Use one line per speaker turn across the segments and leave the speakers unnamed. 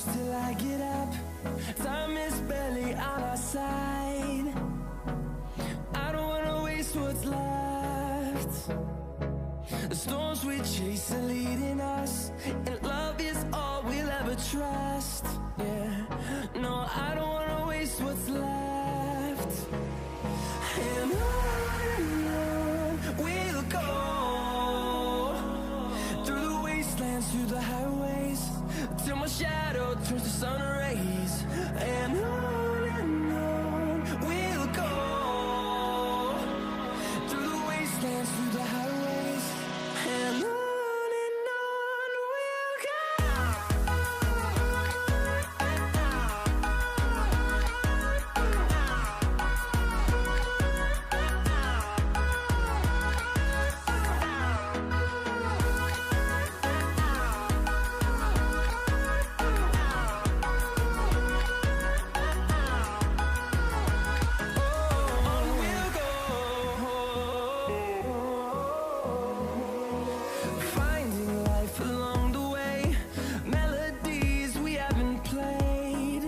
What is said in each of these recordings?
close till I get up. Time is barely on our side. I don't wanna waste what's left. The storms we chase are leading us, and love is all we'll ever trust. Yeah, no, I don't wanna waste what's left. And on we'll go, through the wastelands, through the highways, till my shadow turns to sun rays. And on we'll go, through the wastelands, through the highways, and on we'll go. Finding life along the way, melodies we haven't played.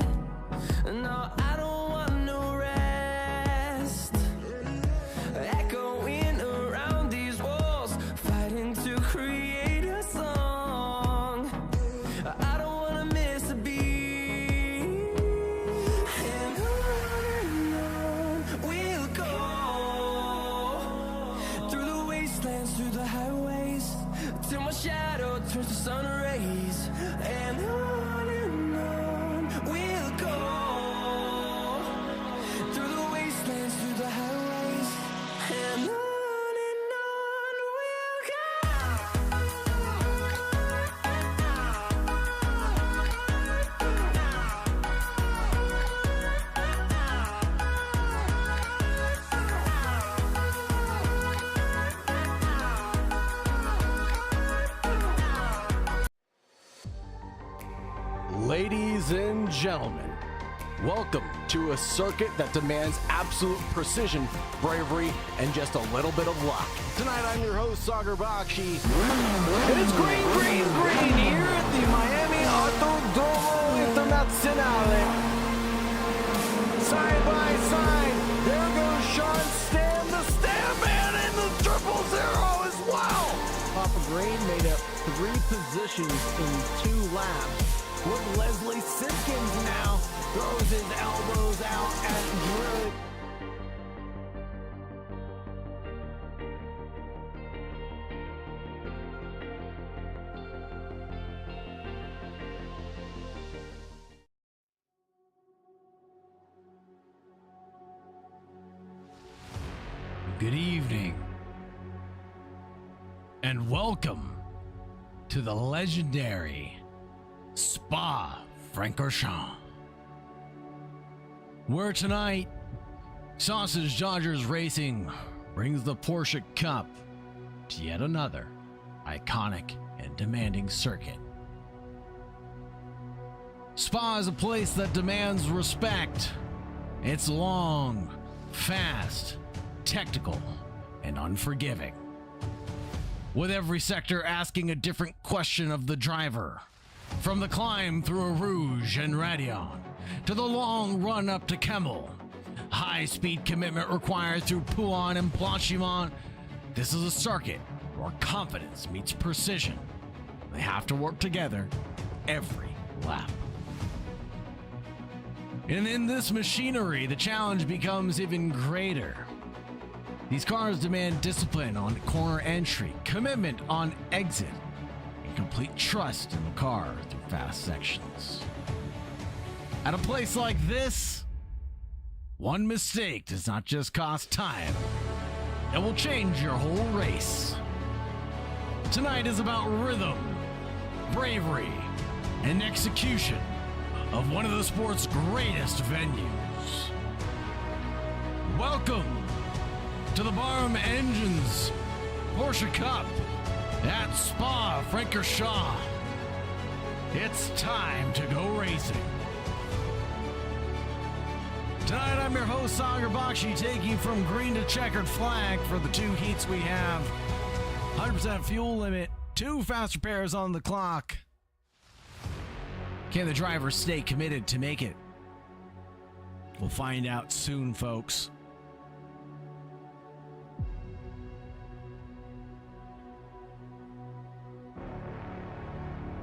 No, I don't want no rest. Echoing around these walls, fighting to create a song. I don't wanna miss a beat. And on we'll go, through the wastelands, through the highways, till my shadow turns to sun rays. And on we'll go, through the wastelands, through the highways, and on we'll go.
Ladies and gentlemen, welcome to a circuit that demands absolute precision, bravery, and just a little bit of luck. Tonight, I'm your host, Sagar Bakshi, and it's green, green, green here at the Miami Autodromo Internazionale. Side by side, there goes Sean Stam, the Stamman, and the 000 as well. Papa Green made up 3 positions in 2 laps. With Leslie Simpkins now throws his elbows out at Druid.
Good evening, and welcome to the legendary Spa-Francorchamps, where tonight Sausage Dodgers Racing brings the Porsche Cup to yet another iconic and demanding circuit. Spa is a place that demands respect. It's long, fast, technical, and unforgiving, with every sector asking a different question of the driver. From the climb through a Rouge and Radion, to the long run up to Kemmel, high-speed commitment required through Pouan and Blanchimont. This is a circuit where confidence meets precision. They have to work together every lap. And in this machinery, the challenge becomes even greater. These cars demand discipline on corner entry, commitment on exit, and complete trust in the car through fast sections. At a place like this, one mistake does not just cost time, it will change your whole race. Tonight is about rhythm, bravery, and execution of one of the sport's greatest venues. Welcome to the Barum Engines Porsche Cup at Spa-Francorchamps. It's time to go racing. Tonight I'm your host, Sagar Bakshi, taking from green to checkered flag for the 2 heats we have. 100% fuel limit, 2 fast repairs on the clock. Can the drivers stay committed to make it? We'll find out soon, folks.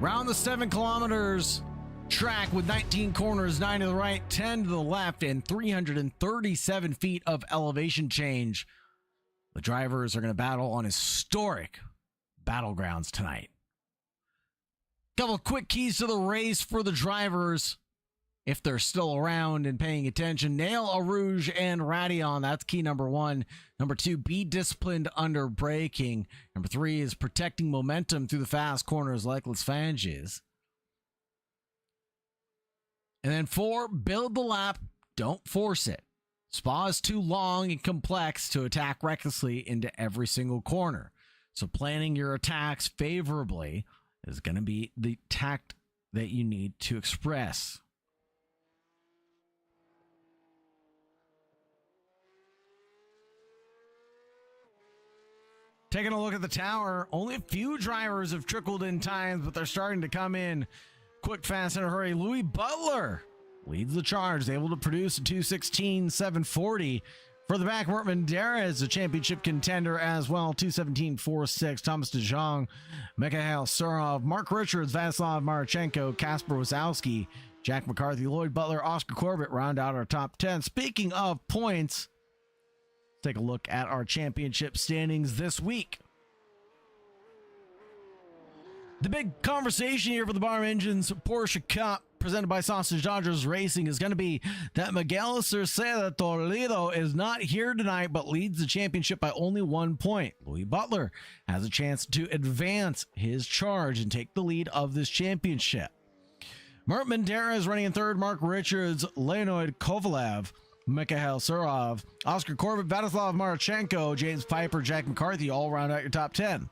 Round the 7 kilometers track with 19 corners, 9 to the right, 10 to the left, and 337 feet of elevation change. The drivers are going to battle on historic battlegrounds tonight. Couple of quick keys to the race for the drivers, if they're still around and paying attention. Nail a rouge and Radion. That's key number 1. Number 2, be disciplined under braking. Number 3 is protecting momentum through the fast corners like Les Fanges. And then 4, build the lap. Don't force it. Spa is too long and complex to attack recklessly into every single corner. So planning your attacks favorably is going to be the tact that you need to express. Taking a look at the tower, only a few drivers have trickled in times, but they're starting to come in quick, fast, in a hurry. Louis Butler leads the charge, able to produce a 2:16.740. For the back, Mertman Darez, a championship contender as well, 2:17.46. Thomas DeJong, Mikhail Surov, Mark Richards, Vaslav Marchenko, Kasper Wazowski, Jack McCarthy, Lloyd Butler, Oscar Corbett round out our top 10. Speaking of points, take a look at our championship standings this week. The big conversation here for the Barum Engines Porsche Cup, presented by Sausage Dodgers Racing, is going to be that Miguel Cerceda Toledo is not here tonight, but leads the championship by only 1 point. Louis Butler has a chance to advance his charge and take the lead of this championship. Mert Mandera is running in third. Mark Richards, Leonid Kovalev, Mikhail Surov, Oscar Corbett, Vladislav Marchenko, James Piper, Jack McCarthy all round out your top 10.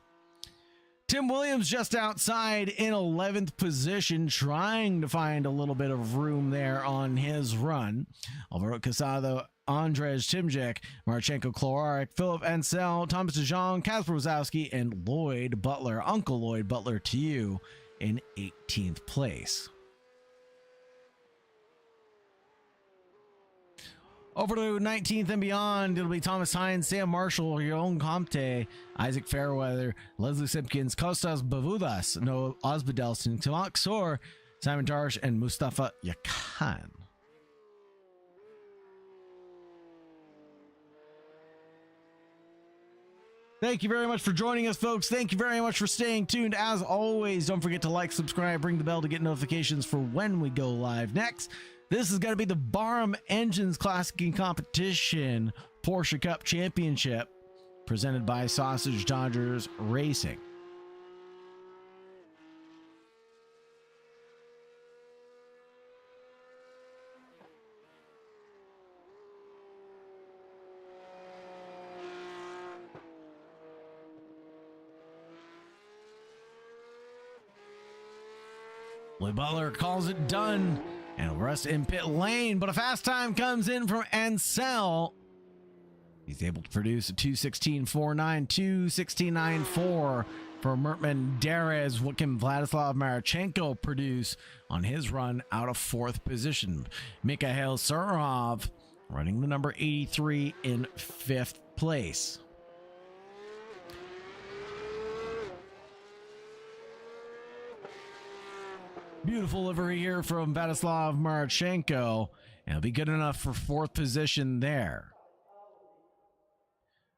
Tim Williams just outside in 11th position, trying to find a little bit of room there on his run. Alvaro Casado, Andrzej Timjek, Marchenko Kloarek, Philip Ansel, Thomas DeJong, Kasper Wazowski, and Lloyd Butler, Uncle Lloyd Butler to you in 18th place. Over to 19th and beyond, it'll be Thomas Hines, Sam Marshall, Jon Comte, Isaac Fairweather, Leslie Simpkins, Kostas Bavudas, Noah Osbadelston, Tamak Sor, Simon Darsh, and Mustafa Yakan. Thank you very much for joining us, folks. Thank you very much for staying tuned. As always, don't forget to like, subscribe, ring the bell to get notifications for when we go live next. This is going to be the Barum Engines Classic and Competition Porsche Cup Championship, presented by Sausage Dodgers Racing. Lloyd Butler calls it done and rest in pit lane, but a fast time comes in from Ansel. He's able to produce a 2:16.49, 2:16.94 for Mertman Darez. What can Vladislav Marchenko produce on his run out of 4th position? Mikhail Surov running the number 83 in 5th place. Beautiful livery here from Vladislav Marchenko, and it'll be good enough for 4th position there.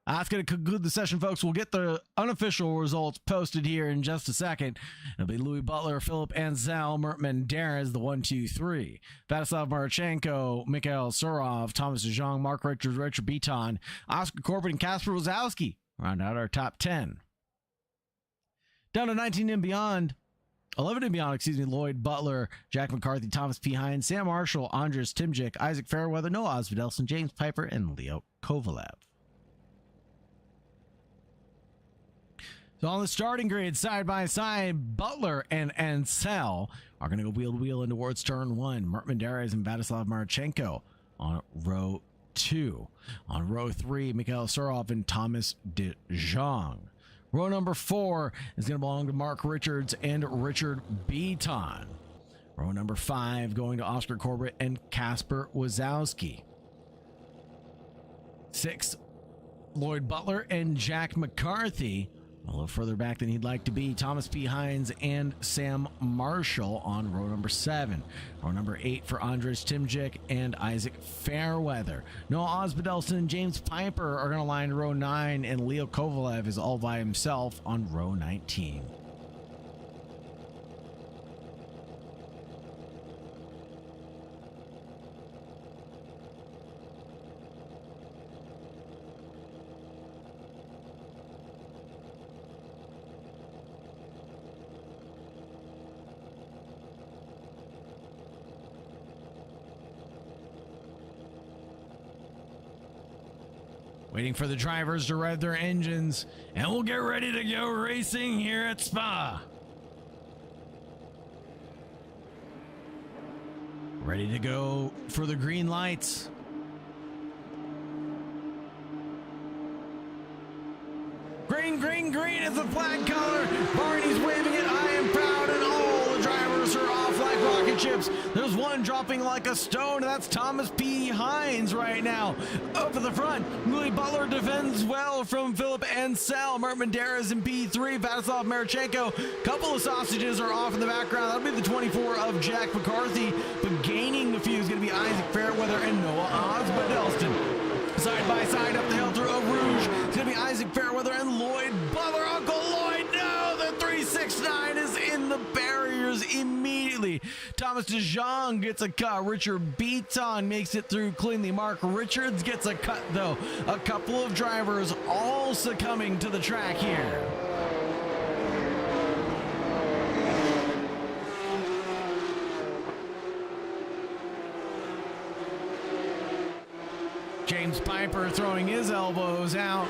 That's going to conclude the session, folks. We'll get the unofficial results posted here in just a second. It'll be Louis Butler, Philip Ansel, Mertman Darez, the 1, 2, 3. Vladislav Marchenko, Mikhail Surov, Thomas DeJong, Mark Richards, Richard Beaton, Oscar Corbett, and Kasper Wazowski round out our top 10. Down to 19 and beyond. 11 and beyond, Lloyd Butler, Jack McCarthy, Thomas P. Hines, Sam Marshall, Andrzej Timjek, Isaac Fairweather, Noah Osbadelston, James Piper, and Leo Kovalev. So on the starting grid, side by side, Butler and Ansel are going to go wheel to wheel in towards turn 1. Mertman Darez and Vladislav Marchenko on row 2. On row 3, Mikhail Surov and Thomas DeJong. Row number 4 is going to belong to Mark Richards and Richard Beaton. Row number 5 going to Oscar Corbett and Kasper Wazowski. 6, Lloyd Butler and Jack McCarthy. A little further back than he'd like to be, Thomas P. Hines and Sam Marshall on row number 7. Row number 8 for Andres Timjik and Isaac Fairweather. Noah Osbaldeston and James Piper are going to line row 9, and Leo Kovalev is all by himself on row 19. Waiting for the drivers to rev their engines, and we'll get ready to go racing here at Spa. Ready to go for the green lights. Green, green, green is the flag color. Barney's waving it. I am proud, and all the drivers are off like rocket ships. There's one dropping like a stone, and that's Thomas P. Hines right now. Up at the front, Louis Butler defends well from Philip Ansel. Mert Menderes in P3, Vadislav Marchenko. Couple of sausages are off in the background. That'll be the 24 of Jack McCarthy, but gaining the few is going to be Isaac Fairweather and Noah Osbaldeston. Side by side up the hill through Eau Rouge. It's going to be Isaac Fairweather and Lloyd Butler. Uncle Lloyd, no! The 369 is in the barriers immediately. Thomas DeJong gets a cut. Richard Beaton makes it through cleanly. Mark Richards gets a cut, though. A couple of drivers all succumbing to the track here. James Piper throwing his elbows out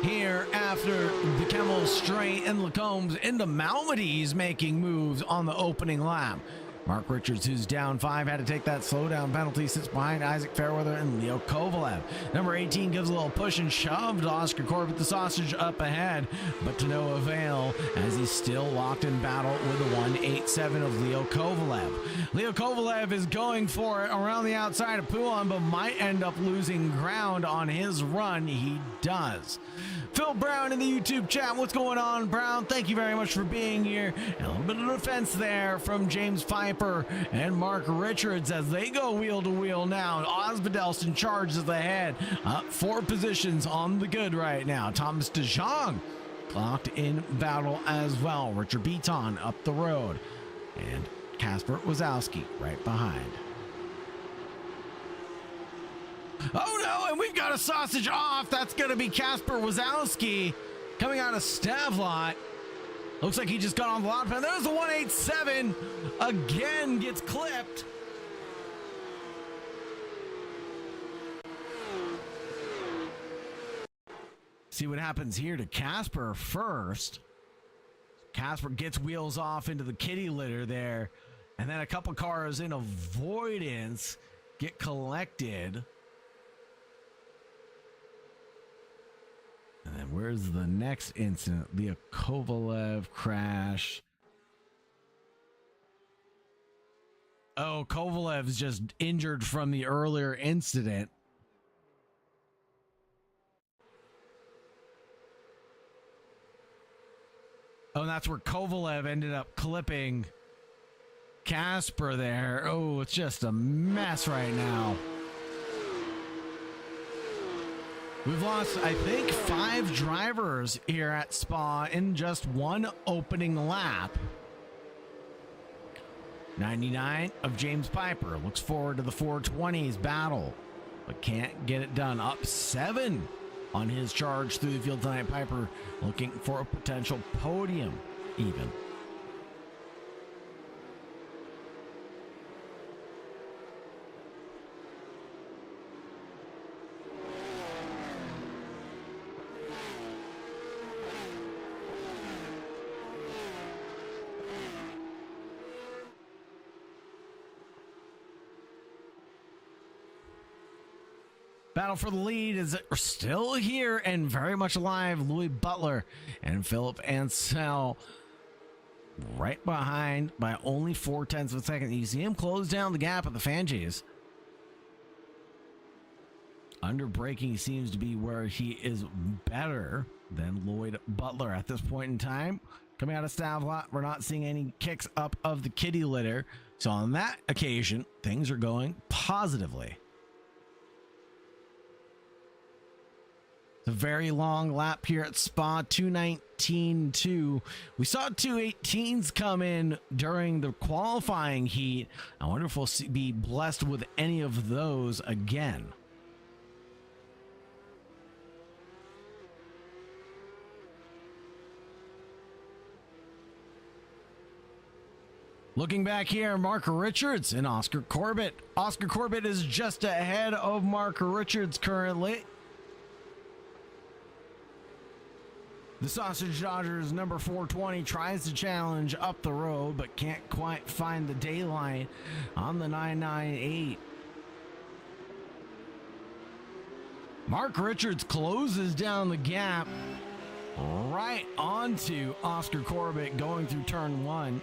here after the Kemmel Straight and Lacombe's into Malmedy making moves on the opening lap. Mark Richards, who's down 5, had to take that slowdown penalty, sits behind Isaac Fairweather and Leo Kovalev. Number 18 gives a little push and shove to Oscar Corbett, the sausage up ahead, but to no avail as he's still locked in battle with the 187 of Leo Kovalev. Leo Kovalev is going for it around the outside of Poulan, but might end up losing ground on his run. He does. Phil Brown in the YouTube chat. What's going on, Brown? Thank you very much for being here. And a little bit of defense there from James Piper and Mark Richards as they go wheel to wheel now. Osbaldeston charges ahead. Up 4 positions on the good right now. Thomas DeJong clocked in battle as well. Richard Beaton up the road. And Kasper Wazowski right behind. Oh no, and we've got a sausage off. That's going to be Kasper Wazowski coming out of Stavlot. Looks like he just got on the lot pen. There's the 187. Again gets clipped. See what happens here to Kasper first. Kasper gets wheels off into the kitty litter there. And then a couple cars in avoidance get collected. And then where's the next incident? Leo Kovalev crash. Oh, Kovalev's just injured from the earlier incident. Oh, and that's where Kovalev ended up clipping Kasper there. Oh, it's just a mess right now. We've lost, I think, 5 drivers here at Spa in just one opening lap. 99 of James Piper looks forward to the 420s battle, but can't get it done. Up 7 on his charge through the field tonight. Piper looking for a potential podium even. Battle for the lead is still here and very much alive. Louis Butler and Philip Ansel right behind by only 0.4 of a second. You see him close down the gap at the Fanges. Under braking seems to be where he is better than Lloyd Butler at this point in time. Coming out of staff lot, we're not seeing any kicks up of the kitty litter. So on that occasion, things are going positively. It's a very long lap here at Spa, 2:19.2. We saw 2:18s come in during the qualifying heat. I wonder if we'll be blessed with any of those again. Looking back here, Mark Richards and Oscar Corbett. Oscar Corbett is just ahead of Mark Richards currently. The Sausage Dodgers number 420 tries to challenge up the road, but can't quite find the daylight on the 998. Mark Richards closes down the gap right onto Oscar Corbett going through turn one.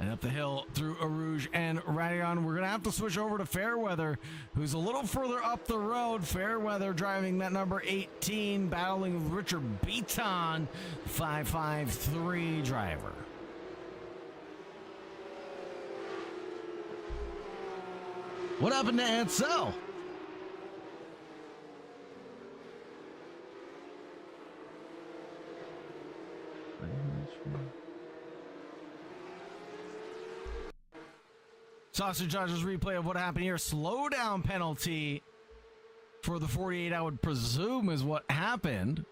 And up the hill through Arouge and Radion. We're going to have to switch over to Fairweather, who's a little further up the road. Fairweather driving that number 18, battling with Richard Beaton, 553 driver. What happened to Ansel? Sausage Dodgers replay of what happened here. Slowdown penalty for the 48, I would presume, is what happened.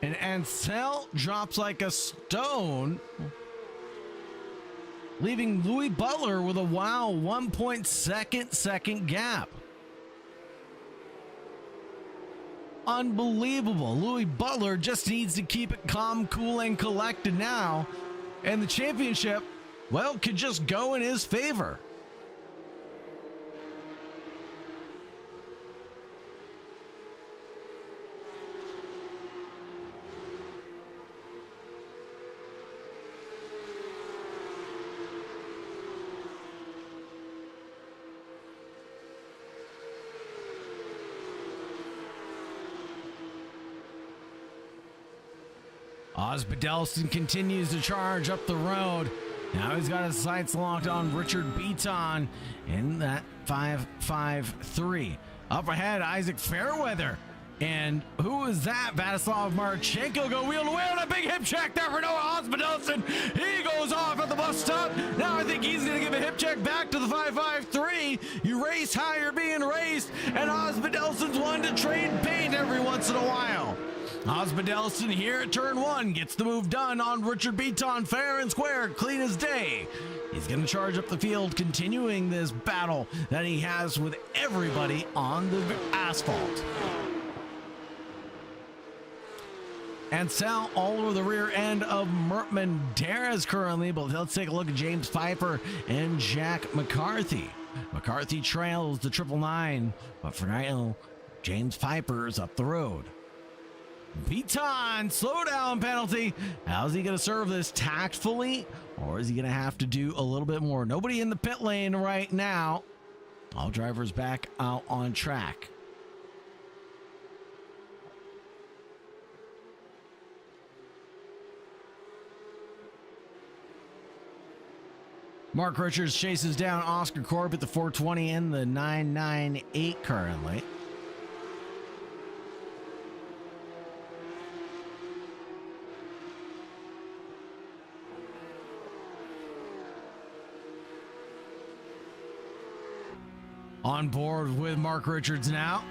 And Ansel drops like a stone, leaving Louis Butler with a 1.2 second gap. Unbelievable. Louis Butler just needs to keep it calm, cool, and collected now. And the championship, well, could just go in his favor. Osbaldeston continues to charge up the road. Now he's got his sights locked on Richard Beaton in that 553. Up ahead, Isaac Fairweather. And who is that? Vladislav Marchenko go wheel to wheel. A big hip check there for Noah Osbaldeston. He goes off at the bus stop. Now I think he's going to give a hip check back to the 553. You race how you're being raced. And Osbaldeston's one to trade paint every once in a while. Osbaldeston here at turn one gets the move done on Richard Beaton, fair and square, clean as day. He's going to charge up the field, continuing this battle that he has with everybody on the asphalt. And Sal all over the rear end of Mertman Darras currently, but let's take a look at James Pfeiffer and Jack McCarthy. McCarthy trails the 999, but for now, James Pfeiffer is up the road. Beaton, slowdown penalty. How's he going to serve this? Tactfully, or is he going to have to do a little bit more? Nobody in the pit lane right now. All drivers back out on track. Mark Richards chases down Oscar Corbett, the 420 and the 998 currently. On board with Mark Richards now.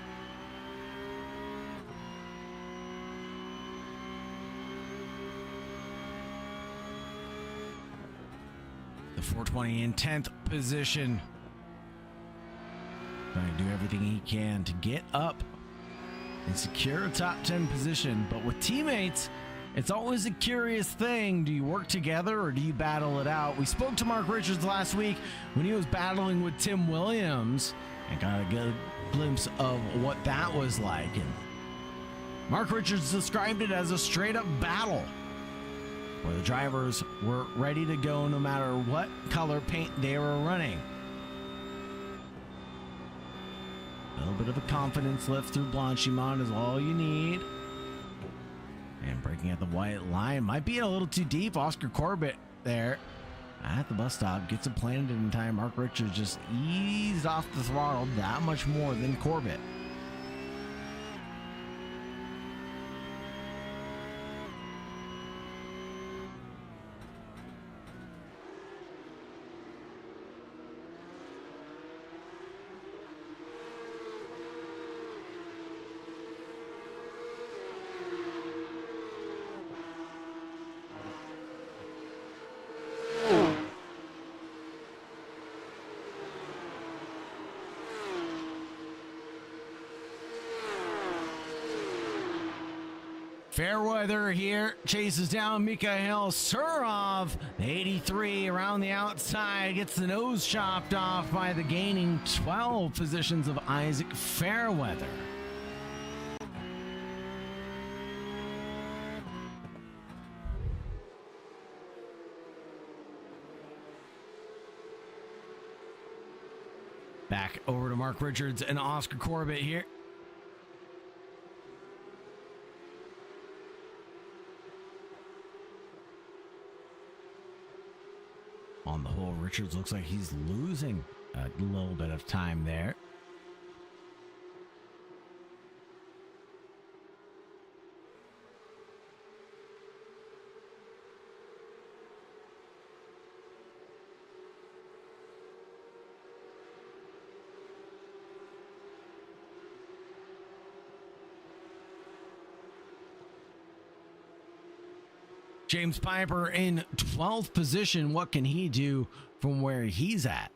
The 420 in 10th position. Trying to do everything he can to get up and secure a top 10 position. But with teammates It's always a curious thing. Do you work together or do you battle it out? We spoke to Mark Richards last week when he was battling with Tim Williams and got a good glimpse of what that was like. And Mark Richards described it as a straight up battle where the drivers were ready to go no matter what color paint they were running. A little bit of a confidence lift through Blanchimont is all you need. And breaking at the white line might be a little too deep. Oscar Corbett there at the bus stop gets it planted in time. Mark Richards just eased off the throttle that much more than Corbett. Fairweather here chases down Mikhail Surov. The 83 around the outside gets the nose chopped off by the gaining 12 positions of Isaac Fairweather. Back over to Mark Richards and Oscar Corbett here. On the whole, Richards looks like he's losing a little bit of time there. James Piper in 12th position. What can he do from where he's at?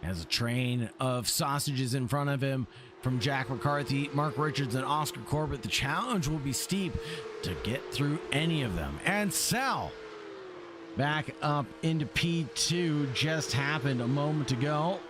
Has a train of sausages in front of him from Jack McCarthy, Mark Richards, and Oscar Corbett. The challenge will be steep to get through any of them. And Sell back up into P2 just happened a moment ago.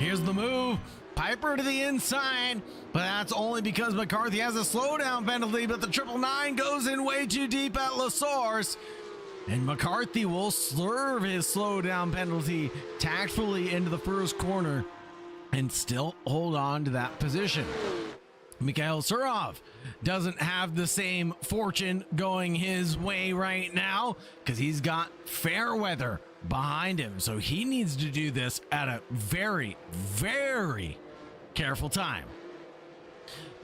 Here's the move. Piper to the inside, but that's only because McCarthy has a slowdown penalty, but the 999 goes in way too deep at La Source, and McCarthy will swerve his slowdown penalty tactfully into the first corner and still hold on to that position. Mikhail Surov doesn't have the same fortune going his way right now because he's got Fairweather behind him, so he needs to do this at a very, very careful time.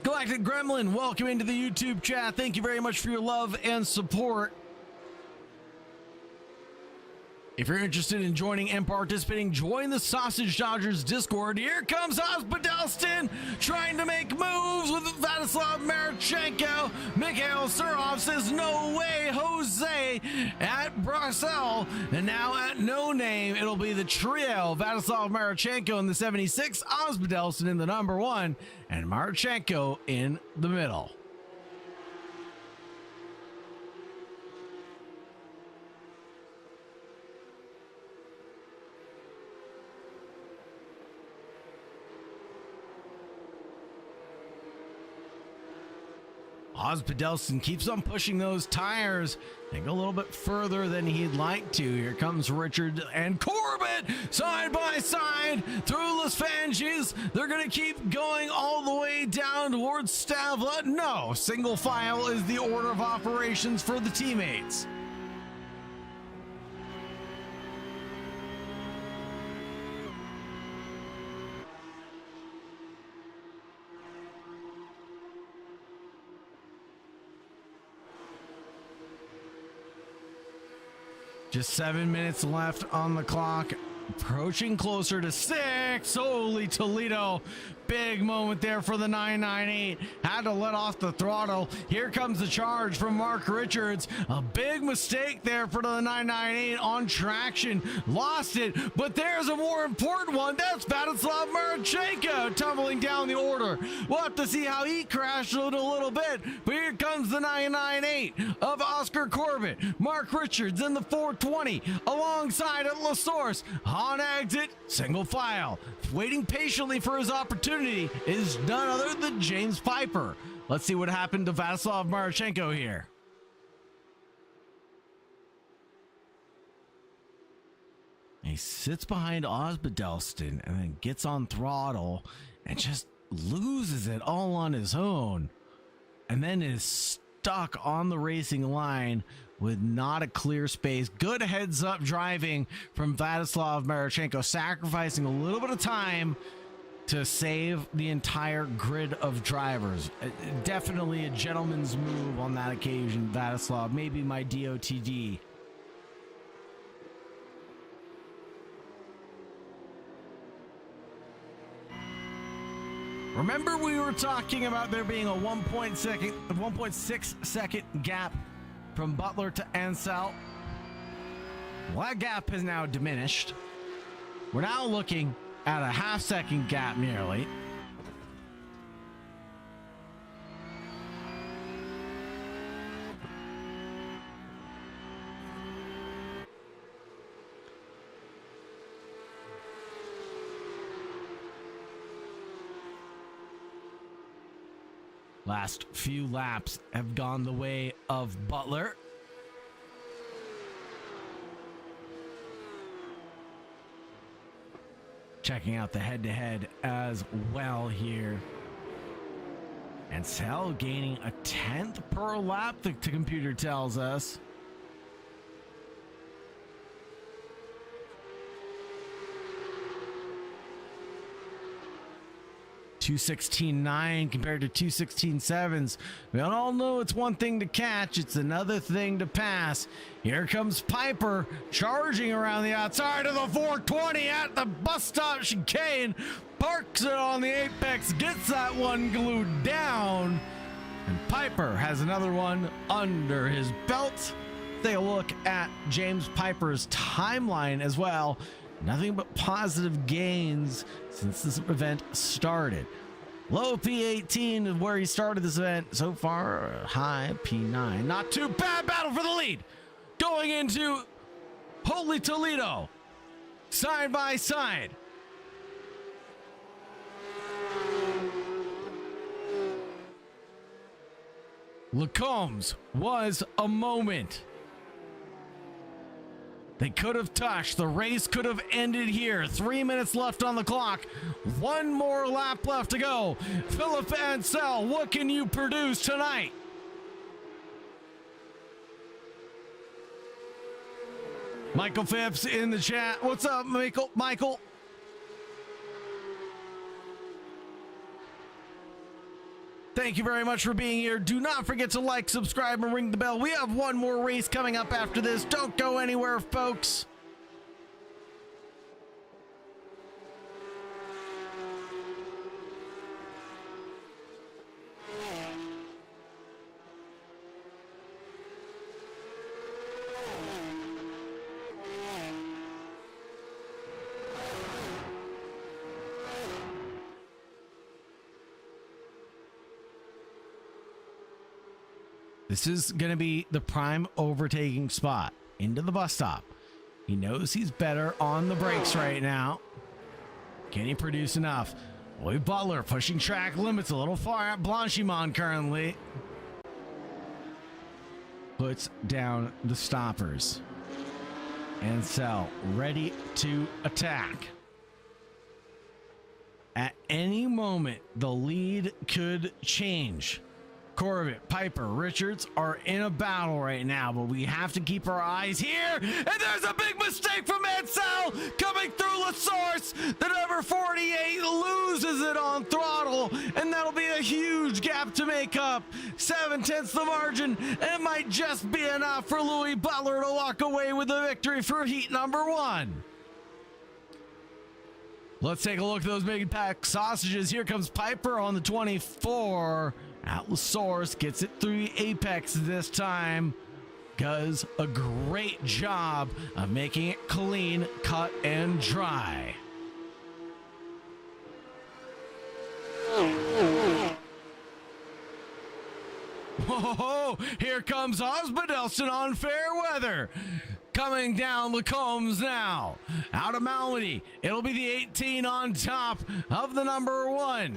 Galactic Gremlin, welcome into the YouTube chat. Thank you very much for your love and support. If you're interested in joining and participating, join the Sausage Dodgers Discord. Here comes Ozbadelston trying to make moves with Vladislav Marchenko. Mikhail Surov says, no way, Jose at Brussels. And now at No Name, it'll be the trio. Vladislav Marchenko in the 76, Ozbadelston in the number 1, and Marchenko in the middle. Ozbadelston keeps on pushing those tires and go a little bit further than he'd like to. Here comes Richard and Corbett side by side through Las Fanges. They're going to keep going all the way down towards Stavla. No, single file is the order of operations for the teammates. Just 7 minutes left on the clock. Approaching closer to 6. Holy Toledo. Big moment there for the 998. Had to let off the throttle. Here comes the charge from Mark Richards. A big mistake there for the 998 on traction. Lost it, but there's a more important one. That's Vladislav Marchenko tumbling down the order. We'll have to see how he crashed in a little bit. But here comes the 998 of Oscar Corbett. Mark Richards in the 420 alongside at La Source. On exit, single file. Waiting patiently for his opportunity is none other than James Piper. Let's see what happened to Vladislav Marchenko here. He sits behind Osbadelston and then gets on throttle and just loses it all on his own. And then is stuck on the racing line with not a clear space. Good heads up driving from Vladislav Marchenko, sacrificing a little bit of time to save the entire grid of drivers. Definitely a gentleman's move on that occasion, Vladislav. Maybe my DOTD. Remember we were talking about there being a 1.6 second gap from Butler to Ansel? Well, that gap has now diminished. We're now looking at a half-second gap nearly. Last few laps have gone the way of Butler. Checking out the head-to-head as well here. And Ansel gaining a 10th per lap, the computer tells us. .216.9 compared to 216.7s. We all know it's one thing to catch, it's another thing to pass. Here comes Piper charging around the outside of the 420 at the bus stop chicane. Parks it on the apex, gets that one glued down. And Piper has another one under his belt. Take a look at James Piper's timeline as well. Nothing but positive gains since this event started. Low P18 is where he started this event. So far, high P9. Not too bad. Battle for the lead. Going into Holy Toledo. Side by side. Lacombe's was a moment. They could have touched. The race could have ended here. 3 minutes left on the clock. One more lap left to go. Philip Ansel, what can you produce tonight? Michael Phipps in the chat. What's up, Michael? Thank you very much for being here. Do not forget to like, subscribe, and ring the bell. We have one more race coming up after this. Don't go anywhere, folks. This is going to be the prime overtaking spot into the bus stop. He knows he's better on the brakes right now. Can he produce enough? Boy, Butler pushing track limits a little far at Blanchimont currently. Puts down the stoppers. Ansel ready to attack. At any moment, the lead could change. Corbett, Piper, Richards are in a battle right now, but we have to keep our eyes here. And there's a big mistake from Ansel coming through La Source. hits. The number 48 loses it on throttle, and that'll be a huge gap to make up. 7/10 the margin. It might just be enough for Louis Butler to walk away with the victory for heat number 1. Let's take a look at those big pack sausages. Here comes Piper on the 24. Atlas gets it through the apex this time. Does a great job of making it clean, cut, and dry. Whoa, here comes Osbadelson on fair weather. Coming down Lacombe's now. Out of Malmedy. It'll be the 18 on top of the number 1.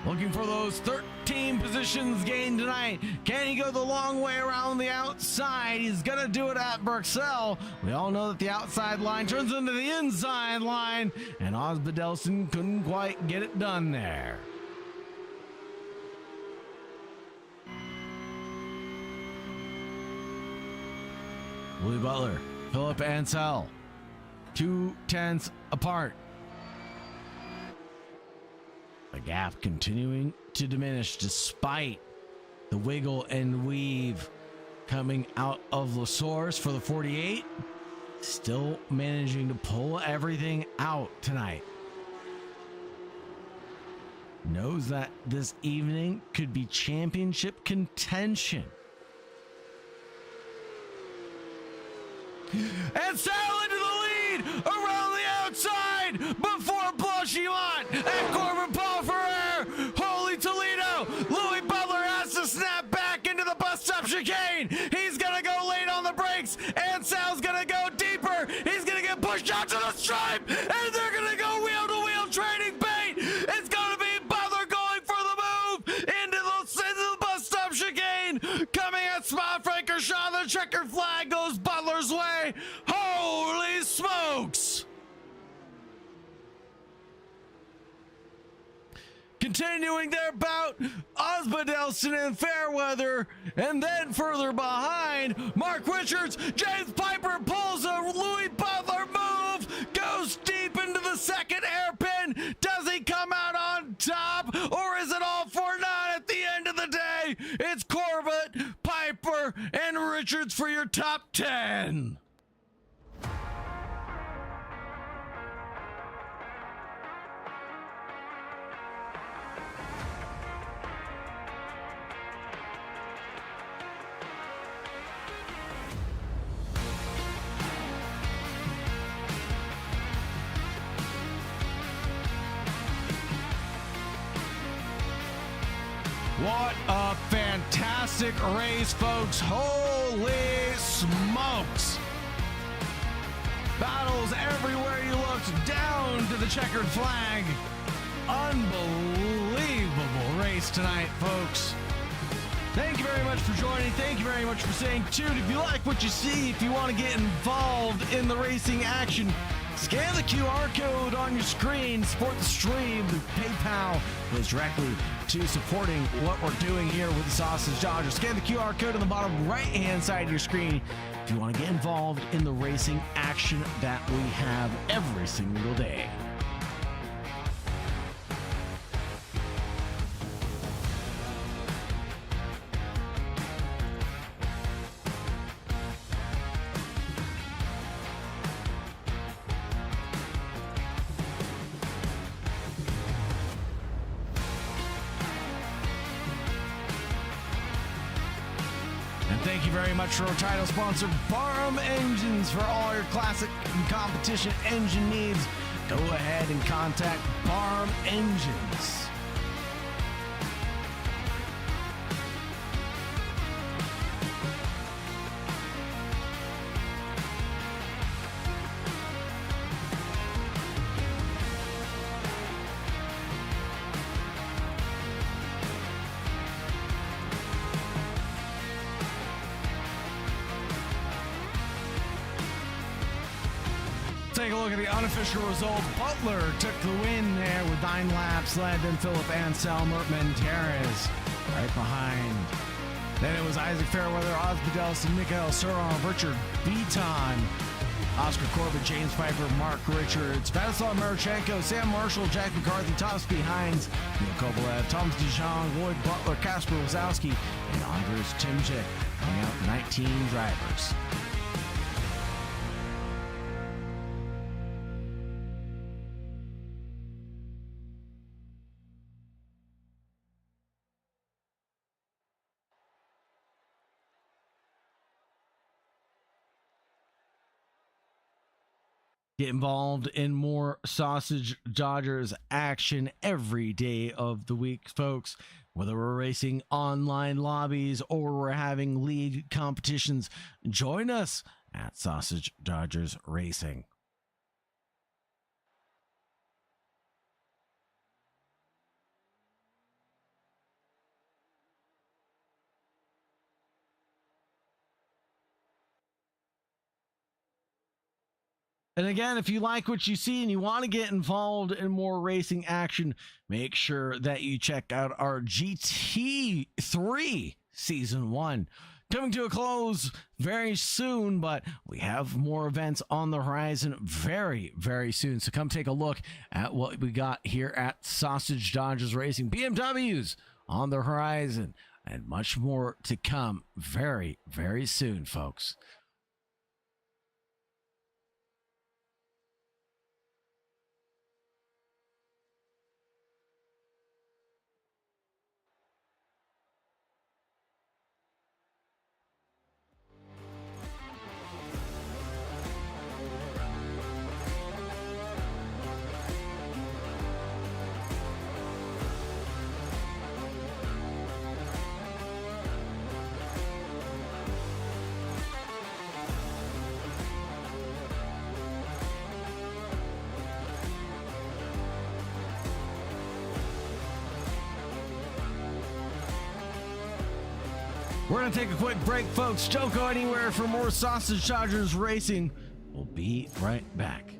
Looking for those 13 positions gained tonight. Can he go the long way around the outside? He's going to do it at Burksell. We all know that the outside line turns into the inside line, and Osbadelson couldn't quite get it done there. Louis Butler, Philip Ansell, 2/10 apart. The gap continuing to diminish despite the wiggle and weave coming out of La Source for the 48. Still managing to pull everything out tonight. Knows that this evening could be championship contention. And Sal into the lead around the outside before Blanchimont and Corbin Paul Ferrer. Holy Toledo! Louis Butler has to snap back into the bus stop chicane. He's gonna go late on the brakes, and Sal's gonna go deeper. He's gonna get pushed out to the stripe, and they're gonna go wheel to wheel trading bait. It's gonna be Butler going for the move into the bus stop chicane. Coming at spot Frankershaw, the checkered flag goes Butler's way. Holy smokes! Continuing their bout, Osbadelson and Fairweather, and then further behind, Mark Richards, James Piper pulls a Louis Butler move, goes deep into the second hairpin. Does he come out on top, or is it all for naught at the end of the day? It's Corbett, Piper, and Richards for your top 10. What a fantastic race, folks. Holy smokes. Battles everywhere you looked, down to the checkered flag. Unbelievable race tonight, folks. Thank you very much for joining. Thank you very much for staying tuned. If you like what you see, if you want to get involved in the racing action, scan the QR code on your screen, support the stream. The PayPal goes directly to supporting what we're doing here with the Sausage Dodgers. Scan the QR code on the bottom right-hand side of your screen if you want to get involved in the racing action that we have every single day. Thank you very much to our title sponsor, Barum Engines, for all your classic and competition engine needs. Go ahead and contact Barum Engines. Take a look at the unofficial results. Butler took the win there with 9 laps, led then Philip Anselm, Menteres right behind. Then it was Isaac Fairweather, Osbadelson, Mikael Suron, Richard Beaton, Oscar Corbett, James Pfeiffer, Mark Richards, Vladislav Marchenko, Sam Marshall, Jack McCarthy, Thomas Behinds, Neil Kovalev, Thomas DeJong, Lloyd Butler, Kasper Wazowski, and Andres Timchik, coming out 19 drivers. Get involved in more Sausage Dodgers action every day of the week, folks. Whether we're racing online lobbies or we're having league competitions, join us at Sausage Dodgers Racing. And again, if you like what you see and you want to get involved in more racing action, make sure that you check out our GT3 Season 1. Coming to a close very soon, but we have more events on the horizon very, very soon. So come take a look at what we got here at Sausage Dodgers Racing. BMWs on the horizon and much more to come very, very soon, folks. We're going to take a quick break, folks. Don't go anywhere for more Sausage Dodgers Racing. We'll be right back.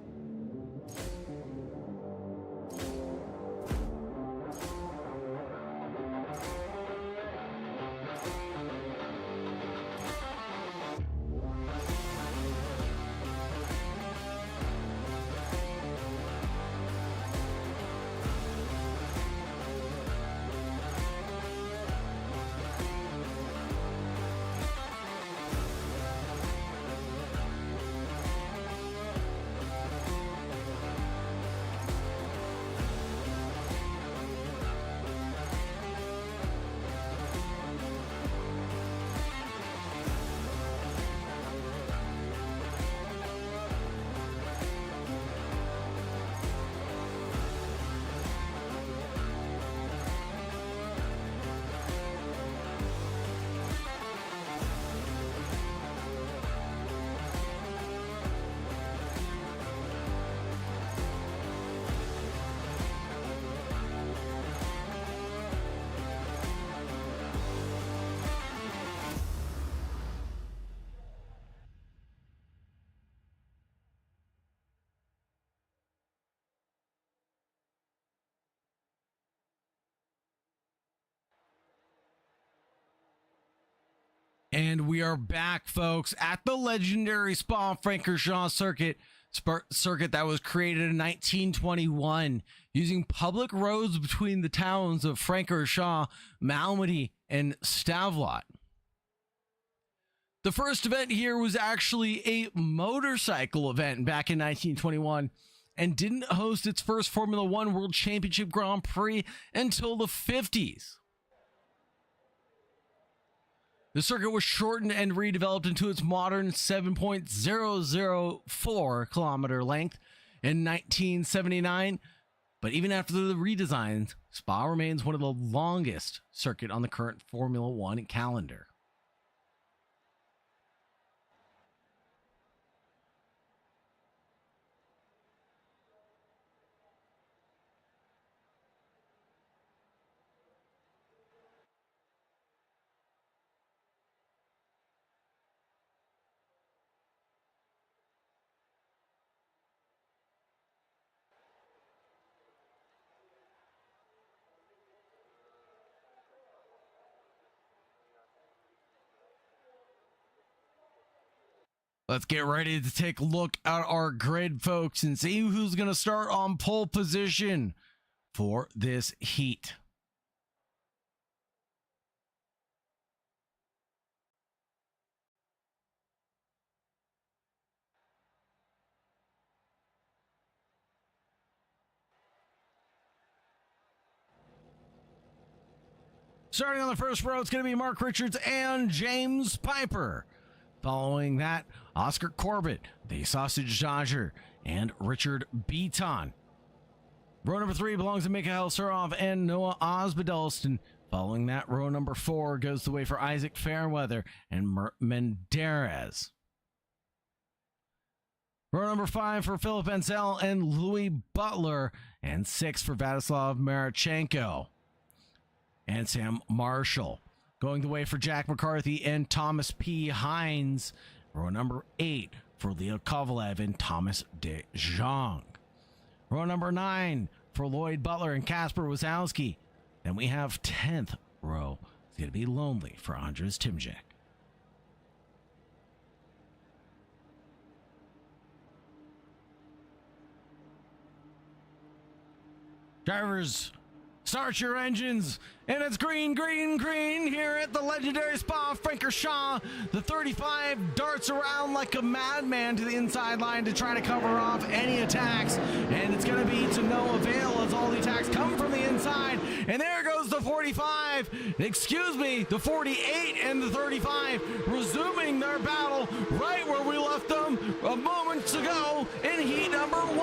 And we are back, folks, at the legendary Spa-Francorchamps circuit that was created in 1921 using public roads between the towns of Francorchamps, Malmedy, and Stavelot. The first event here was actually a motorcycle event back in 1921 and didn't host its first Formula One World Championship Grand Prix until the 50s. The circuit was shortened and redeveloped into its modern 7.004 kilometer length in 1979. But even after the redesign, Spa remains one of the longest circuit on the current Formula One calendar. Let's get ready to take a look at our grid, folks, and see who's going to start on pole position for this heat. Starting on the first row, it's going to be Mark Richards and James Piper. Following that, Oscar Corbett, the Sausage Dodger, and Richard Beaton. Row number 3 belongs to Mikhail Surov and Noah Osbaldeston. Following that, row number 4 goes the way for Isaac Fairweather and Mert Menderes. Row number 5 for Philip Ansel and Louis Butler, and 6 for Vladislav Marchenko and Sam Marshall. Going the way for Jack McCarthy and Thomas P. Hines. Row number 8 for Leo Kovalev and Thomas De Jong. Row number 9 for Lloyd Butler and Kasper Wazowski. Then we have 10th row. It's going to be lonely for Andres Timjak. Drivers, start your engines, and it's green, green, green here at the legendary Spa-Francorchamps. The 35 darts around like a madman to the inside line to try to cover off any attacks, and it's going to be to no avail as all the attacks come from the inside. And there goes the 45, excuse me, the 48 and the 35 resuming their battle right where we left them a moment ago in heat number 1.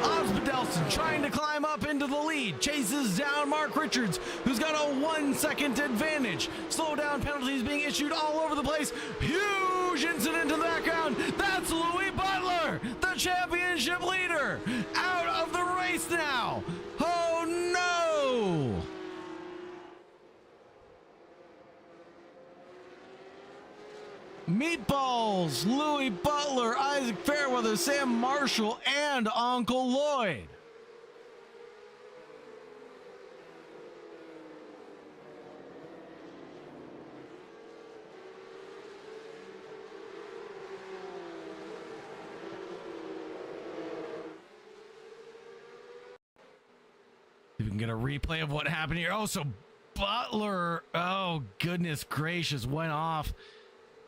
Osbaldeston trying to climb up into the lead, chases down Mark Richards, who's got a 1-second advantage. Slow down penalties being issued all over the place. Huge incident in the background. That's Louis Butler, the championship leader, out of the race now. Oh no! Meatballs, Louis Butler, Isaac Fairweather, Sam Marshall, and Uncle Lloyd. We can get a replay of what happened here. Oh, so Butler, oh goodness gracious, went off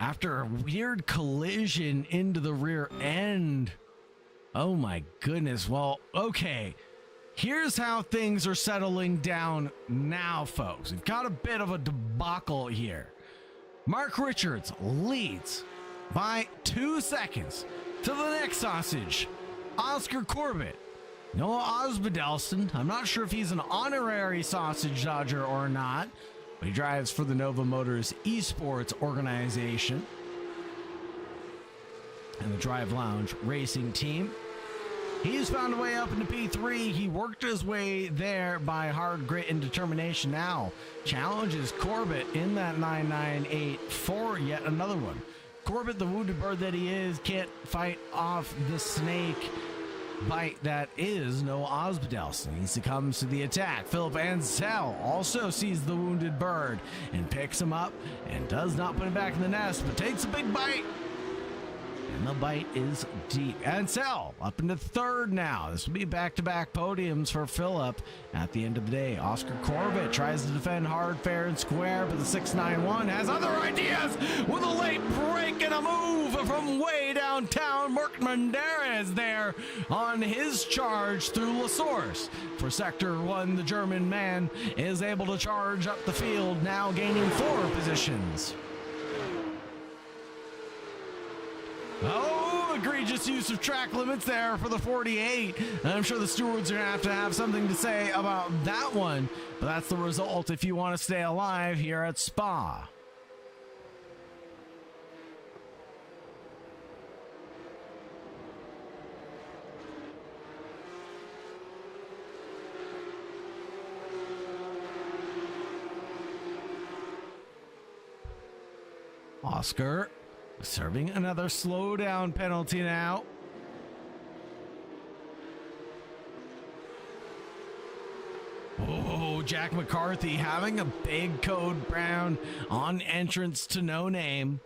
after a weird collision into the rear end. Oh my goodness. Well, okay. Here's how things are settling down now, folks. We've got a bit of a debacle here. Mark Richards leads by 2 seconds to the next sausage, Oscar Corbett. Noah Osbaldeston, I'm not sure if he's an honorary sausage dodger or not, but he drives for the Nova Motors Esports organization and the Drive Lounge racing team. He's found a way up into P3. He worked his way there by hard grit and determination. Now challenges Corbett in that 998 for yet another one. Corbett, the wounded bird that he is, can't fight off the snake bite that is Noah Osbaldeston. He succumbs to the attack. Philip Ansel also sees the wounded bird and picks him up and does not put him back in the nest, but takes a big bite. And the bite is deep. Ansel up into 3rd now. This will be back-to-back podiums for Philip at the end of the day. Oscar Corbett tries to defend hard, fair, and square, but the 691 has other ideas with a late break and a move from way downtown. Mert Menderes there on his charge through La Source. For Sector 1, the German man is able to charge up the field, now gaining 4 positions. Oh, egregious use of track limits there for the 48. And I'm sure the stewards are going to have something to say about that one. But that's the result if you want to stay alive here at Spa. Oscar serving another slowdown penalty now. Oh, Jack McCarthy having a big code brown on entrance to No Name.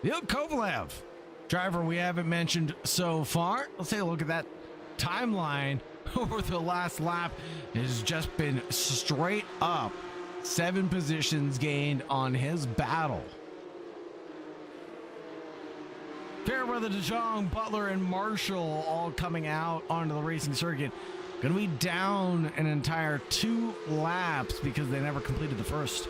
Leo Kovalev, driver we haven't mentioned so far. Let's take a look at that timeline over the last lap. It has just been straight up 7 positions gained on his battle. Fairweather, DeJong, Butler, and Marshall all coming out onto the racing circuit. Going to be down an entire 2 laps because they never completed the first.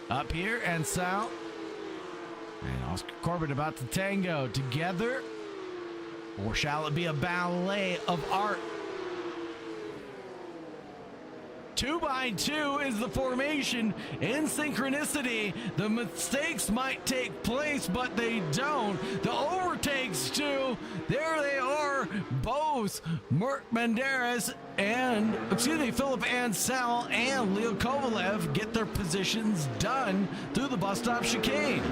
Up here and south. And Oscar Corbett about to tango together. Or shall it be a ballet of art? 2 by 2 is the formation in synchronicity. The mistakes might take place, but they don't. The overtakes too. There they are. Both Mert Banderas and, Philip Ansell and Leo Kovalev get their positions done through the bus stop chicane.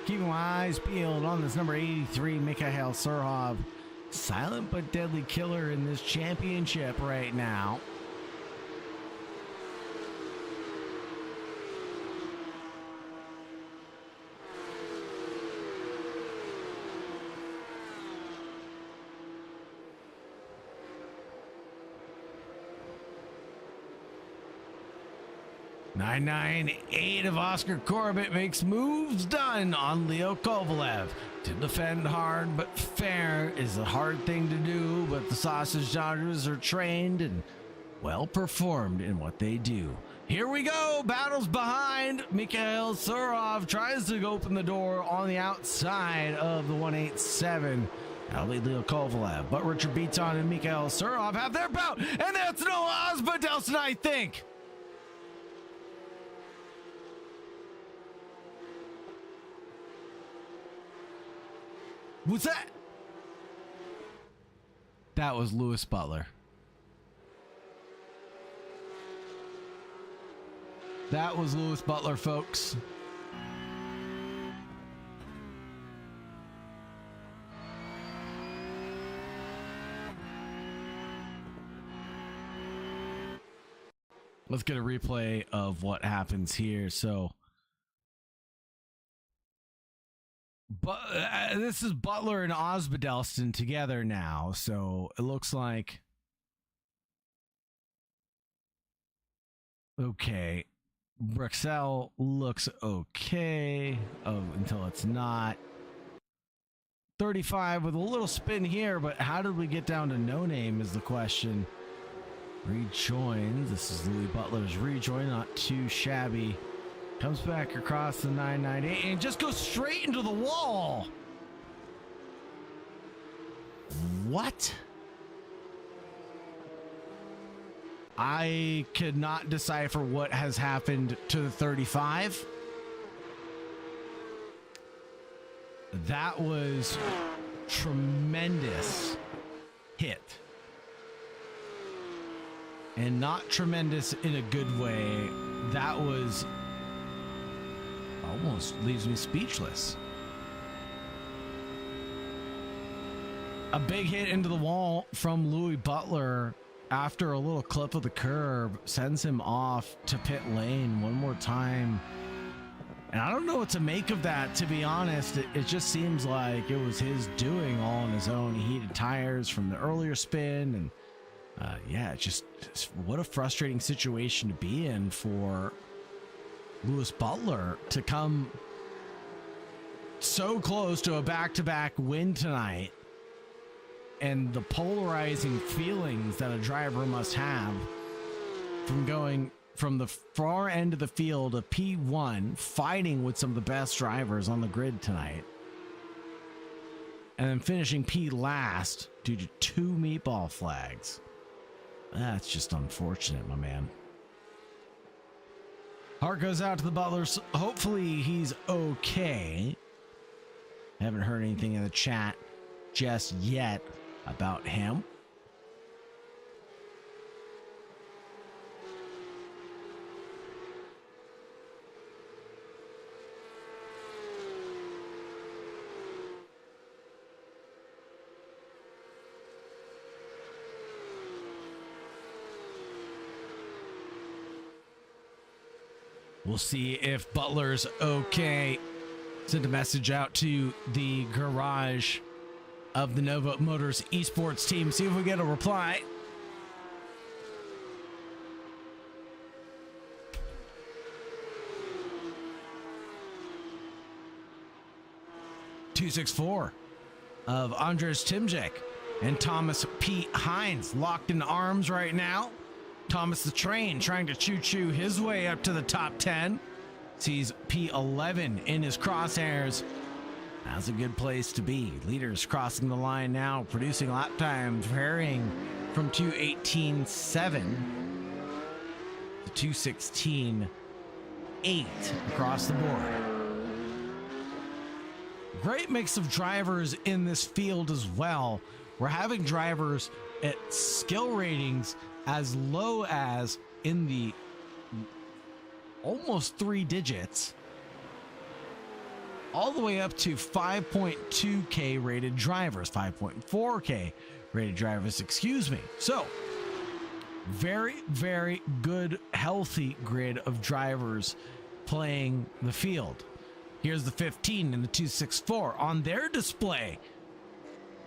Keeping my eyes peeled on this number 83, Mikhail Surhov. Silent but deadly killer in this championship right now. .998 of Oscar Corbett makes moves done on Leo Kovalev. To defend hard but fair is a hard thing to do, but the Sausage Dodgers are trained and well performed in what they do. Here we go, battles behind. Mikhail Surov tries to open the door on the outside of the 187. That'll be Leo Kovalev, but Richard Beaton and Mikhail Surov have their bout, and that's Noah Osbadelson, I think. What's that? That was Lewis Butler. That was Lewis Butler, folks. Let's get a replay of what happens here. So, but this is Butler and Osbadelston together now, so it looks like okay. Brexel looks okay until it's not. 35 with a little spin here, but how did we get down to no name is the question. Rejoins. This is Louis Butler's rejoin, not too shabby. Comes back across the 998 and just goes straight into the wall. What? I could not decipher what has happened to the 35. That was tremendous hit. And not tremendous in a good way. That was almost leaves me speechless. A big hit into the wall from Louis Butler after a little clip of the curb sends him off to pit lane one more time. And I don't know what to make of that, to be honest. It just seems like it was his doing all on his own. He heated tires from the earlier spin. And yeah, just what a frustrating situation to be in for Lewis Butler to come so close to a back-to-back win tonight, and the polarizing feelings that a driver must have from going from the far end of the field of P1, fighting with some of the best drivers on the grid tonight, and then finishing P last due to 2 meatball flags. That's just unfortunate, my man. Heart goes out to the Butlers. Hopefully he's okay. Haven't heard anything in the chat just yet about him. We'll see if Butler's okay. Send a message out to the garage of the Nova Motors esports team. See if we get a reply. .264 of Andres Timjek and Thomas P. Hines locked in arms right now. Thomas the Train trying to choo-choo his way up to the top 10. Sees P11 in his crosshairs. That's a good place to be. Leaders crossing the line now, producing lap times varying from 2:18.7 to 2:16.8 across the board. Great mix of drivers in this field as well. We're having drivers at skill ratings as low as in the almost 3 digits, all the way up to 5.2K rated drivers, 5.4K rated drivers, excuse me. So, very, very good, healthy grid of drivers playing the field. Here's the 15 and the 264 on their display.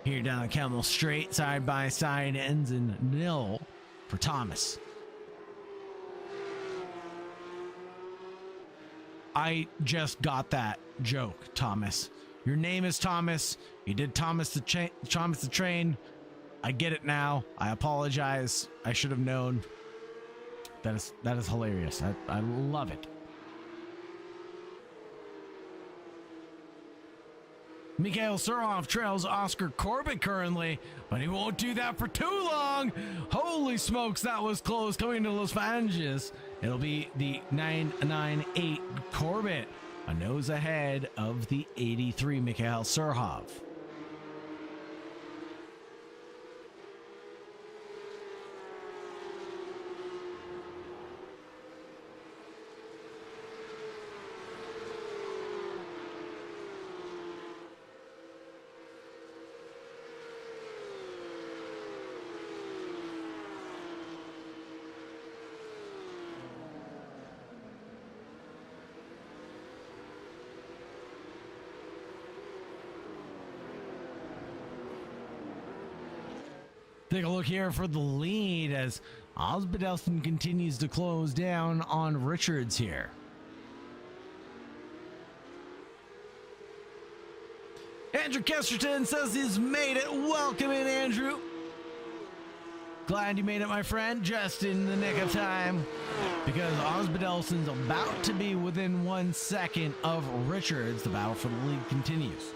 Here down the Camel Straight, side by side, ends in nil for Thomas. I just got that joke, Thomas. Your name is Thomas. You did Thomas the Train. I get it now. I apologize. I should have known. That is hilarious. I love it. Mikhail Surov trails Oscar Corbett currently, but he won't do that for too long. Holy smokes, that was close. Coming to Los Angeles, it'll be the 998 Corbett, a nose ahead of the 83 Mikhail Surov. Take a look here for the lead as Osbedelston continues to close down on Richards here. Andrew Kesterton says he's made it. Welcome in, Andrew. Glad you made it, my friend, just in the nick of time, because Osbedelston's about to be within 1 second of Richards. The battle for the lead continues.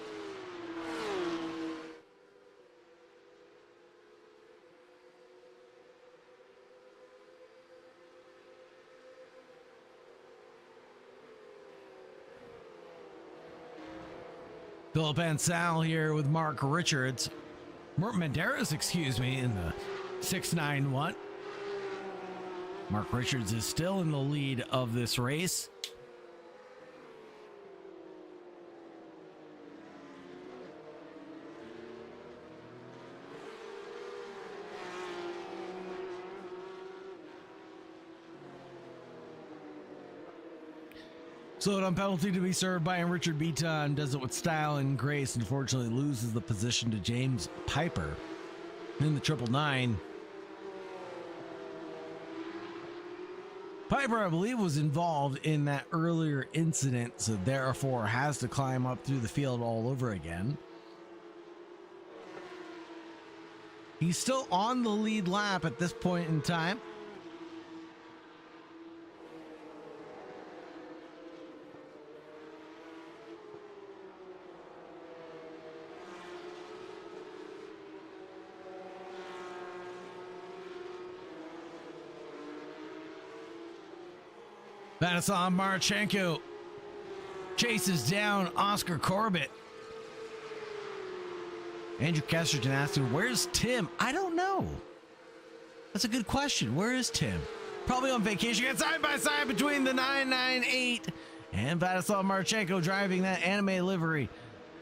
Philip Ansel here with Mark Richards. Medeiros, excuse me, in the 691. Mark Richards is still in the lead of this race. Slowed on penalty to be served by Richard Beaton. Does it with style and grace. Unfortunately loses the position to James Piper in the 999. Piper, I believe, was involved in that earlier incident, so therefore has to climb up through the field all over again. He's still on the lead lap at this point in time. Vladislav Marchenko chases down Oscar Corbett. Andrew Kesterton asking, where's Tim? I don't know. That's a good question. Where is Tim? Probably on vacation. Get side by side between the 998 and Vladislav Marchenko driving that anime livery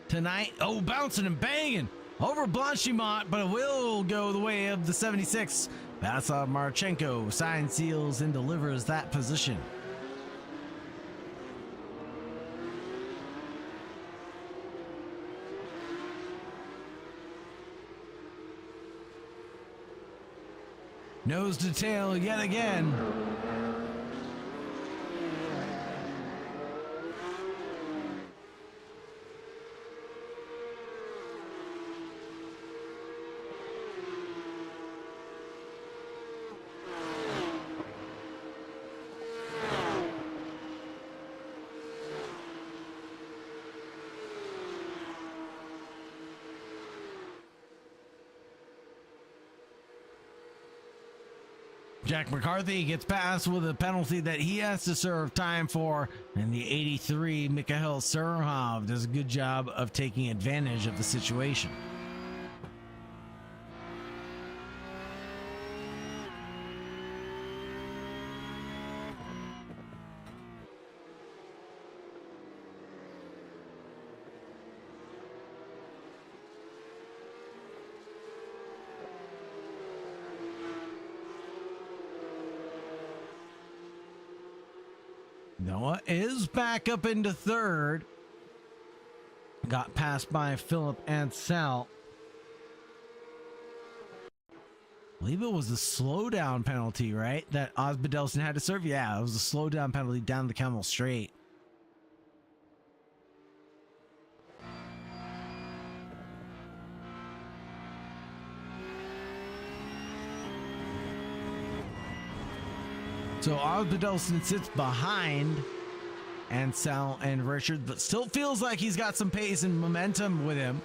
tonight. Oh, bouncing and banging over Blanchimont, but it will go the way of the 76. Vladislav Marchenko signs, seals, and delivers that position. Nose to tail yet again. Jack McCarthy gets past with a penalty that he has to serve time for, and the 83 Mikhail Serhov does a good job of taking advantage of the situation. Noah is back up into third. Got passed by Philip Ansel. I believe it was a slowdown penalty, right? That Osbadelsson had to serve? Yeah, it was a slowdown penalty down the Camel Straight. So Osbadelsson sits behind Ansel and Richard, but still feels like he's got some pace and momentum with him.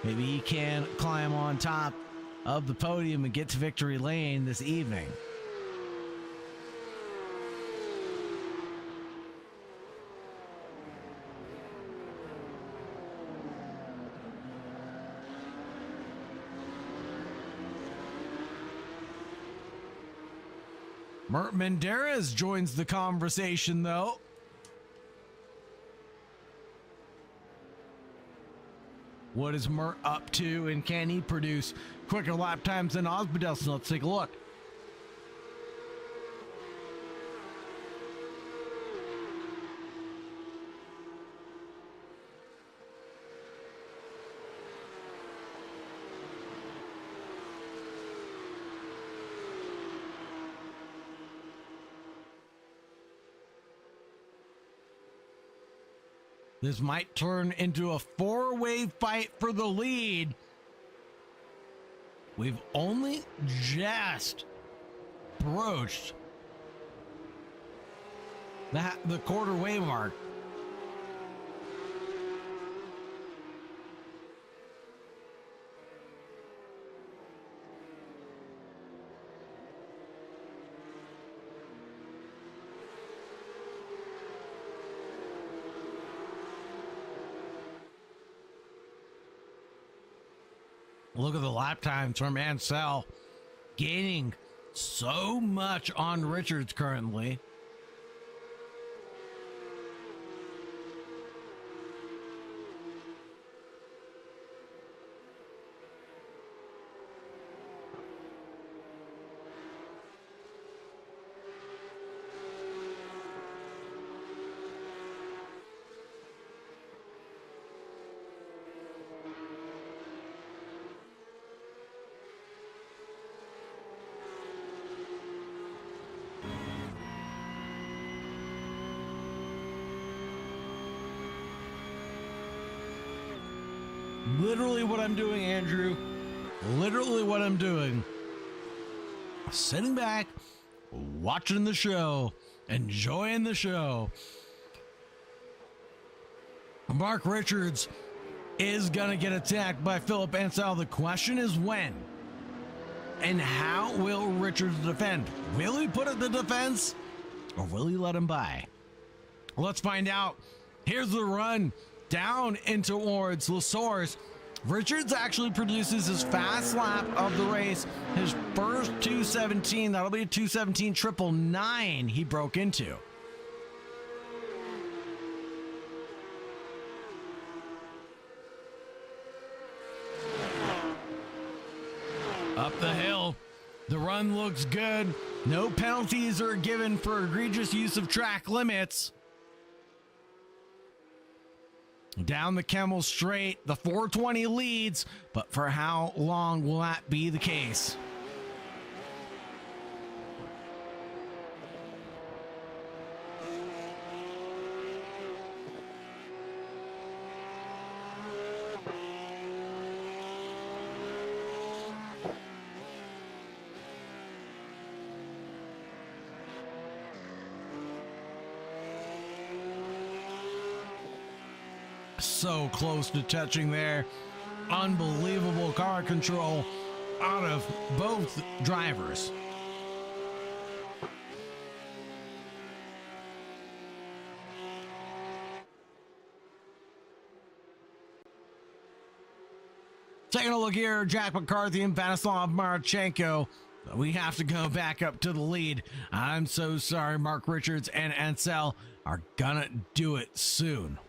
Maybe he can climb on top of the podium and get to victory lane this evening. Mert Menderes joins the conversation, though. What is Mert up to, and can he produce quicker lap times than Osbadelsson? Let's take a look. This might turn into a four-way fight for the lead. We've only just broached the quarter-way mark. Look at the lap times from Ansel, gaining so much on Richards currently. Literally what I'm doing, Andrew. Literally what I'm doing. Sitting back, watching the show, enjoying the show. Mark Richards is going to get attacked by Philip Ansel. The question is when and how will Richards defend? Will he put it the defense or will he let him by? Let's find out. Here's the run down into towards La Source. Richards actually produces his fast lap of the race, his first 217. That'll be a 217.999 he broke into. Up the hill, the run looks good. No penalties are given for egregious use of track limits. Down the Camel Straight, the 420 leads, but for how long will that be the case? so close to touching there. Unbelievable car control out of both drivers. Taking a look here, Jack McCarthy and Vladislav Marchenko. We have to go back up to the lead. I'm so sorry, Mark Richards and Ansel are gonna do it soon.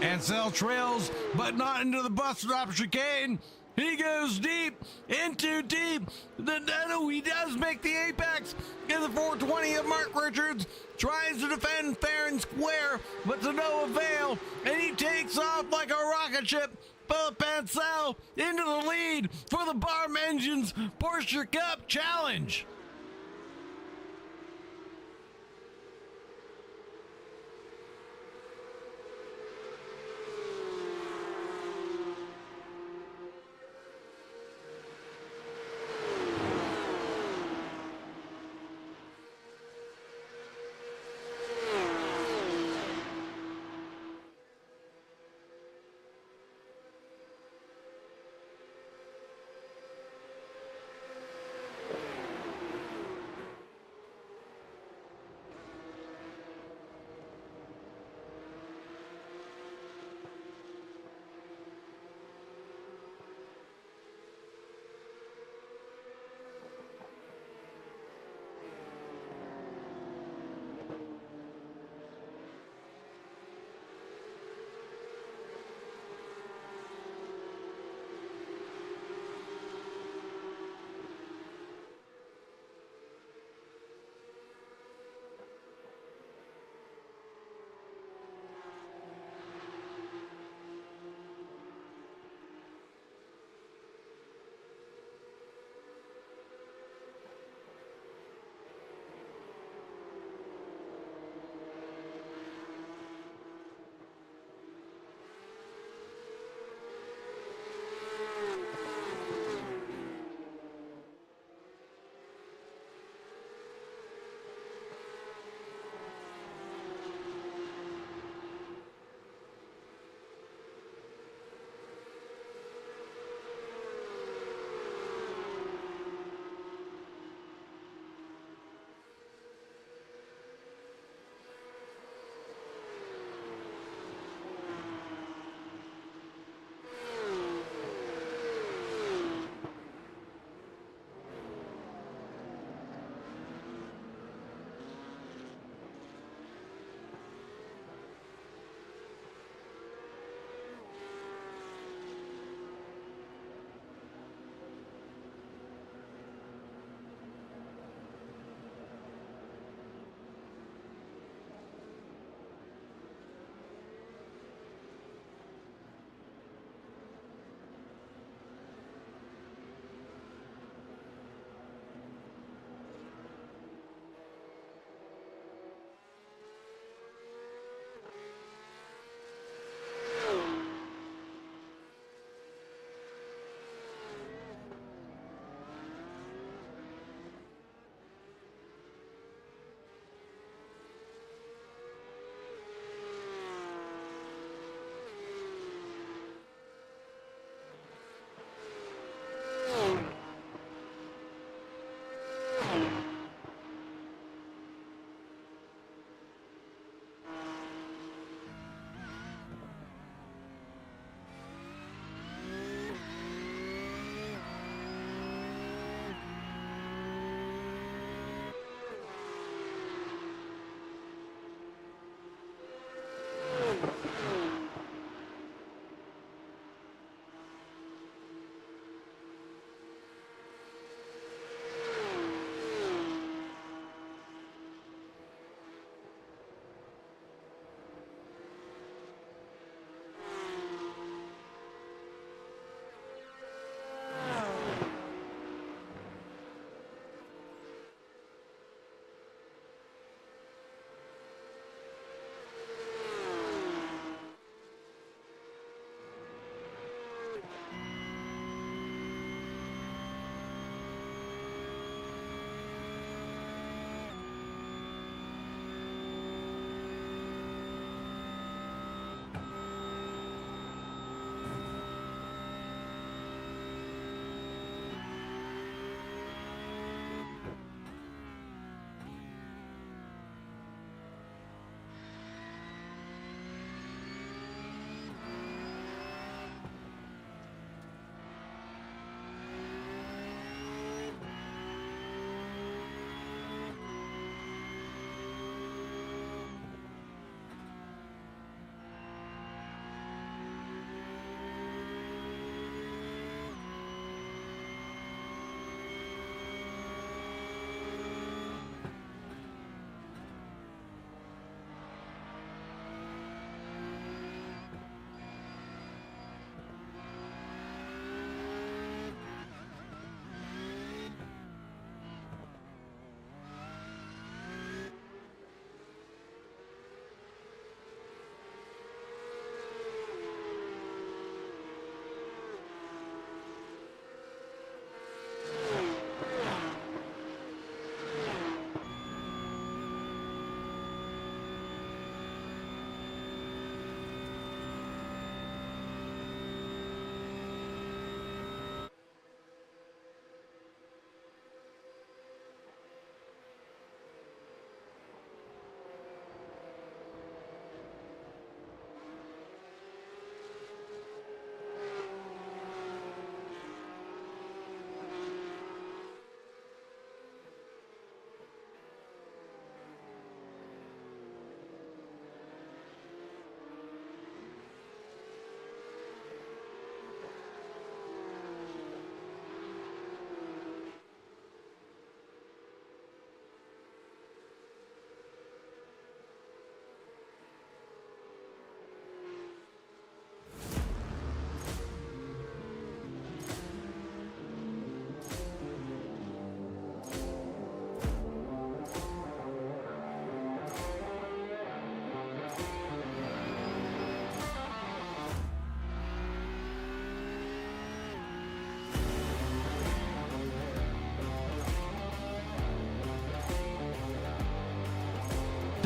Ansel trails, but not into the bus stop chicane. He goes deep, into deep. He does make the apex in the 420 of Mark Richards. Tries to defend fair and square, but to no avail. And he takes off like a rocket ship. Philip Ansel into the lead for the Barum Engines Porsche Cup Challenge.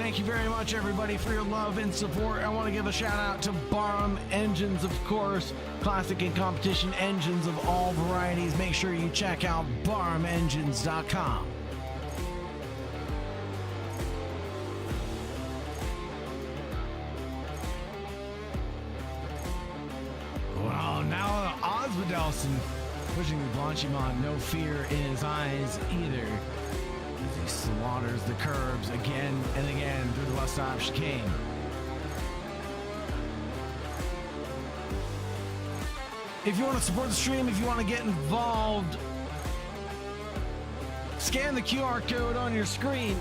Thank you very much, everybody, for your love and support. I want to give a shout out to Barum Engines, of course, classic and competition engines of all varieties. Make sure you check out barumengines.com. Well, now Osvaldelson pushing the Blanchimont, no fear in his eyes either, as he slaughters the curbs again and again through the left stop chicane. If you want to support the stream, if you want to get involved, scan the QR code on your screen.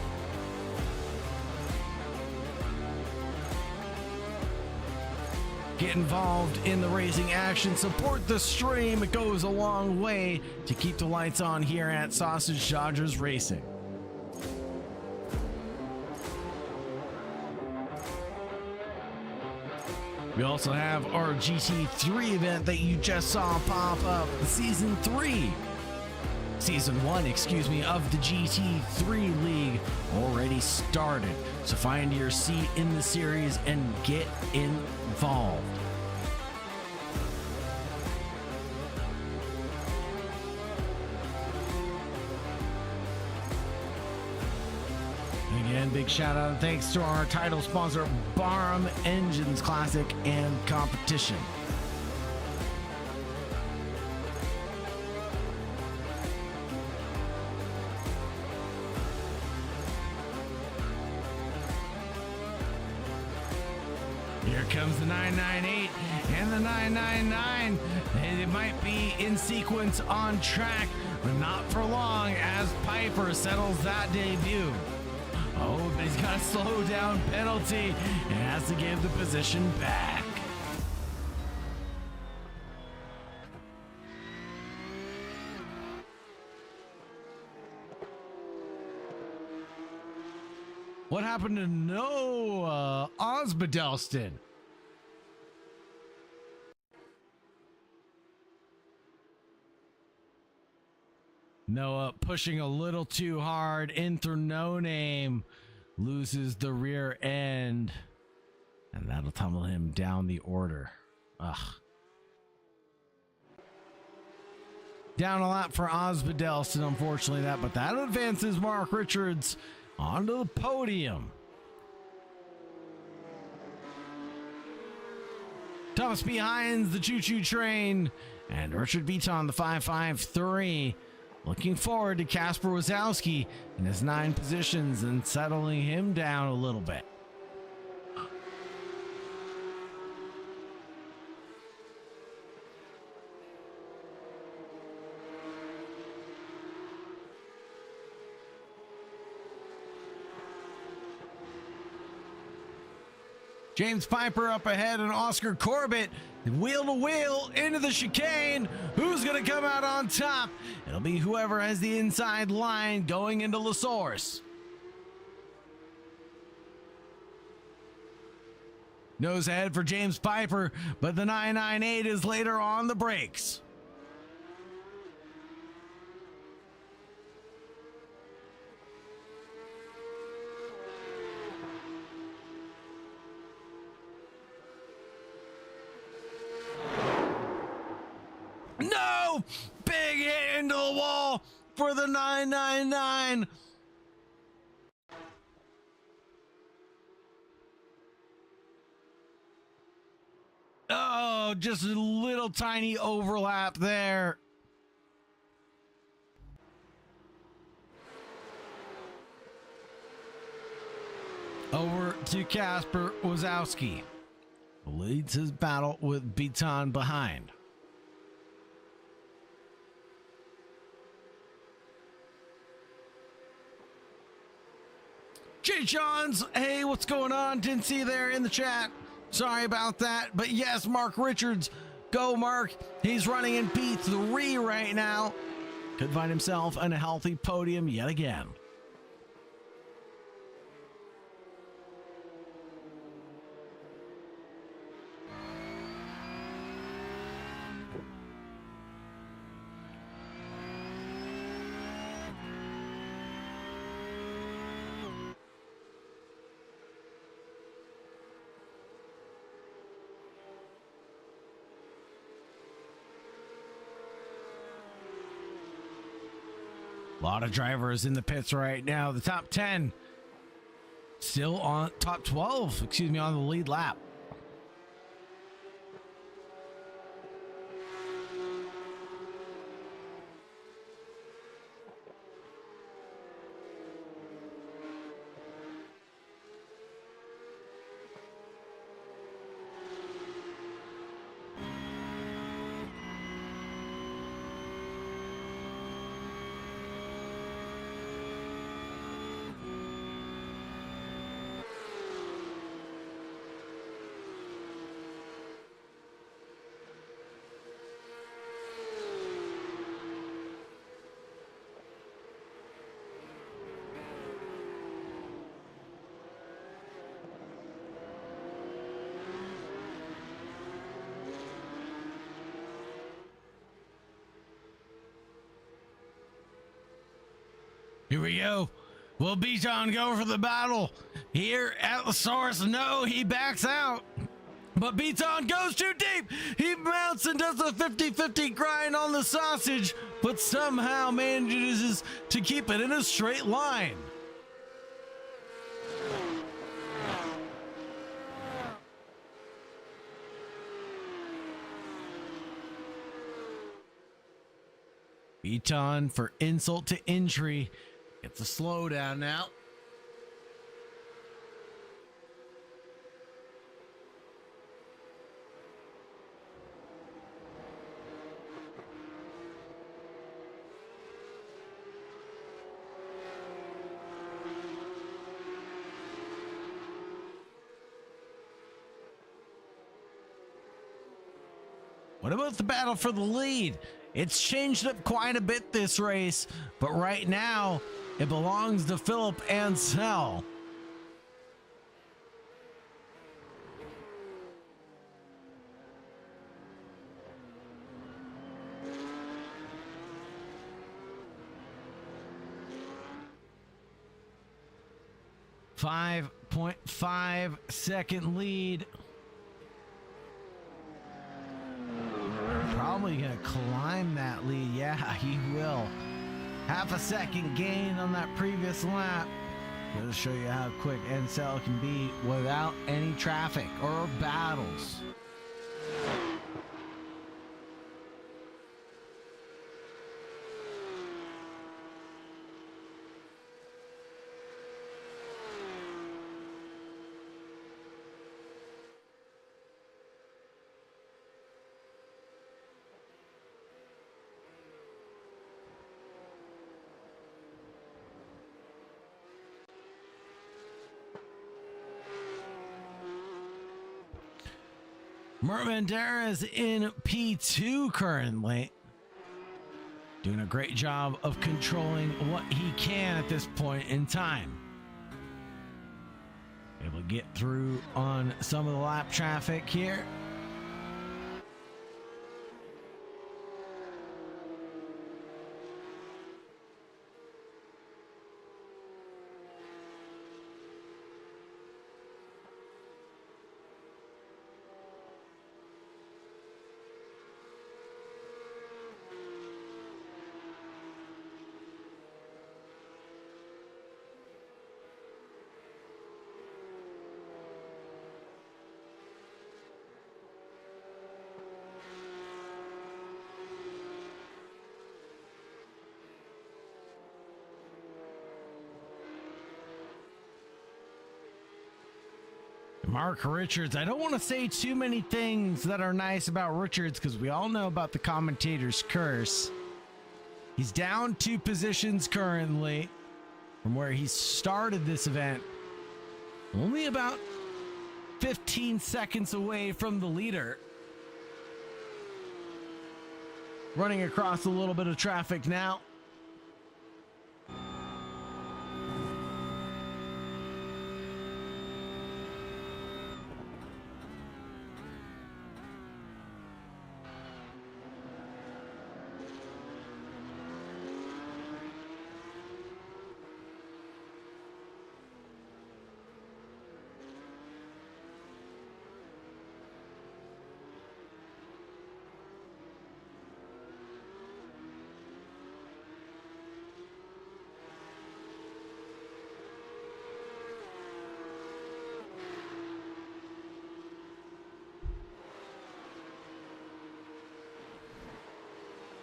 Get involved in the racing action. Support the stream. It goes a long way to keep the lights on here at Sausage Dodgers Racing. We also have our GT3 event that you just saw pop up. Season 1, of the GT3 League already started. So find your seat in the series and get involved. Again, big shout out and thanks to our title sponsor, Barum Engines Classic and Competition. Here comes the 998 and the 999. And it might be in sequence on track, but not for long as Piper settles that debut. Oh, but he's got a slow down penalty and has to give the position back. What happened to Noah Osbaldeston? Noah pushing a little too hard in through No Name, loses the rear end, and that'll tumble him down the order. Ugh. Down a lot for Osbaldeston, unfortunately, but that advances Mark Richards onto the podium. Thomas behind the choo-choo train, and Richard Beaton, the 553. Looking forward to Kasper Wazowski in his 9 positions and settling him down a little bit. James Piper up ahead and Oscar Corbett wheel to wheel into the chicane. Who's going to come out on top? It'll be whoever has the inside line going into La Source. Nose ahead for James Piper, but the 998 is later on the brakes. No! Big hit into the wall for the 999. Oh, just a little tiny overlap there. Over to Kasper Wazowski. Leads his battle with Beaton behind. Jay Johns, hey, what's going on? Didn't see you there in the chat. Sorry about that. But yes, Mark Richards. Go, Mark. He's running in P3 right now. Could find himself on a healthy podium yet again. A lot of drivers in the pits right now. The top 10 still on top 12, on the lead lap. Here we go. Will Beaton go for the battle here at the source? No, he backs out. But Beaton goes too deep. He mounts and does a 50-50 grind on the sausage, but somehow manages to keep it in a straight line. Beaton, for insult to injury, gets a slowdown now. What about the battle for the lead? It's changed up quite a bit this race, but right now it belongs to Philip Ansell. .5 second lead. Probably gonna climb that lead. Yeah, he will. Half a second gain on that previous lap. Gonna show you how quick Ansell can be without any traffic or battles. Bandera's in P2 currently, doing a great job of controlling what he can at this point in time. Able to get through on some of the lap traffic here. Mark Richards. I don't want to say too many things that are nice about Richards because we all know about the commentator's curse. He's down 2 positions currently from where he started this event. Only about 15 seconds away from the leader. Running across a little bit of traffic now.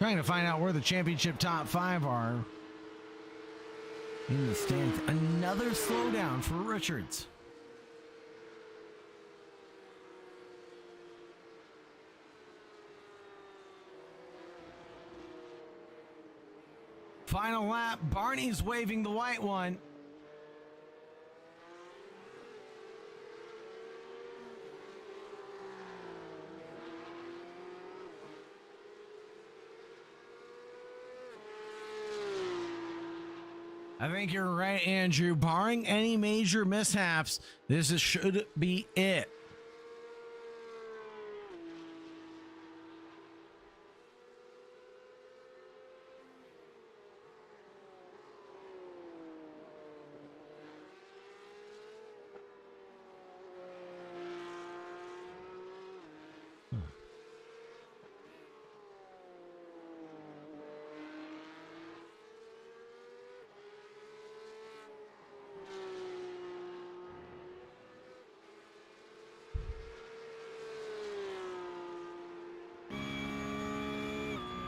Trying to find out where the championship top 5 are in the stands. Another slowdown for Richards. Final lap. Barney's waving the white one. I think you're right, Andrew. Barring any major mishaps, should be it.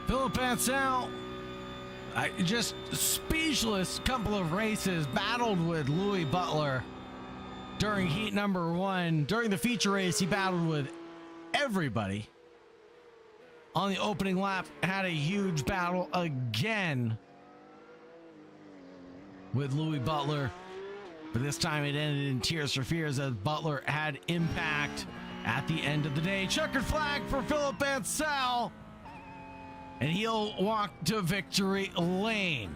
Philip Ansel, just speechless couple of races, battled with Louis Butler during heat number 1. During the feature race, he battled with everybody. On the opening lap, had a huge battle again with Louis Butler. But this time it ended in tears for fears as Butler had impact at the end of the day. Checkered flag for Philip Ansel. And he'll walk to victory lane.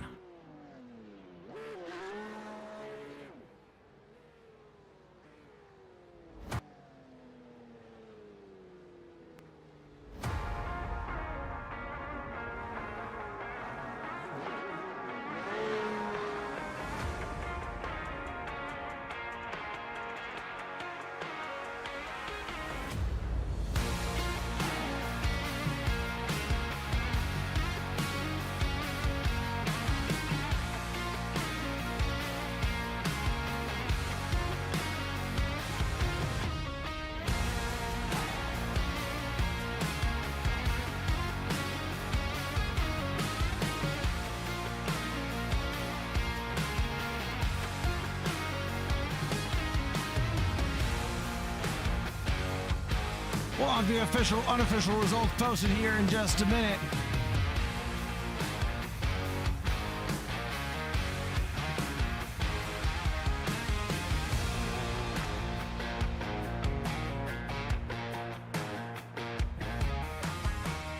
We'll have the official, unofficial results posted here in just a minute.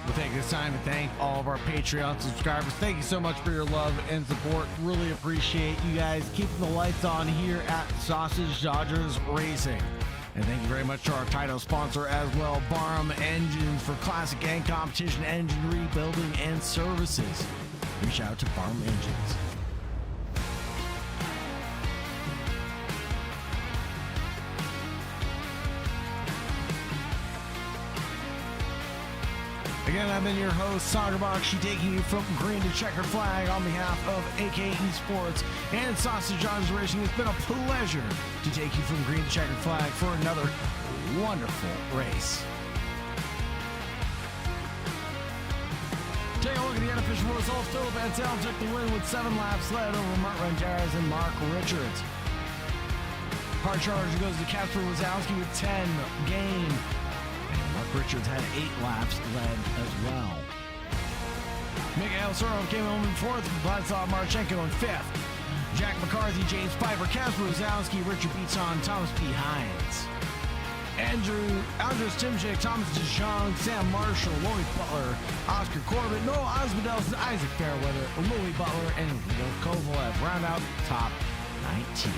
We'll take this time to thank all of our Patreon subscribers. Thank you so much for your love and support. Really appreciate you guys keeping the lights on here at Sausage Dodgers Racing. And thank you very much to our title sponsor as well, Barum Engines, for classic and competition engine rebuilding and services. Reach out to Barum Engines. Again, I've been your host, Sagarboxy, taking you from green to checkered flag on behalf of AKE Sports and Sausage Dodgers Racing. It's been a pleasure to take you from green to checkered flag for another wonderful race. Take a look at the unofficial results. Philip Ansel took the win with 7 laps, led over Mark Rangeres and Mark Richards. Hard charge goes to Casper Wazowski with 10 gain. Mark Richards had 8 laps led as well. Mikhail Sorov came home in 4th, Vladislav Marchenko in 5th. Jack McCarthy, James Piper, Casper Wazowski, Richard Beatson, Thomas P. Hines. Andres Timchik, Thomas DeJong, Sam Marshall, Lloyd Butler, Oscar Corbett, Noah Osmodelson, Isaac Fairweather, Louis Butler, and Leo Kovalev round out top 19.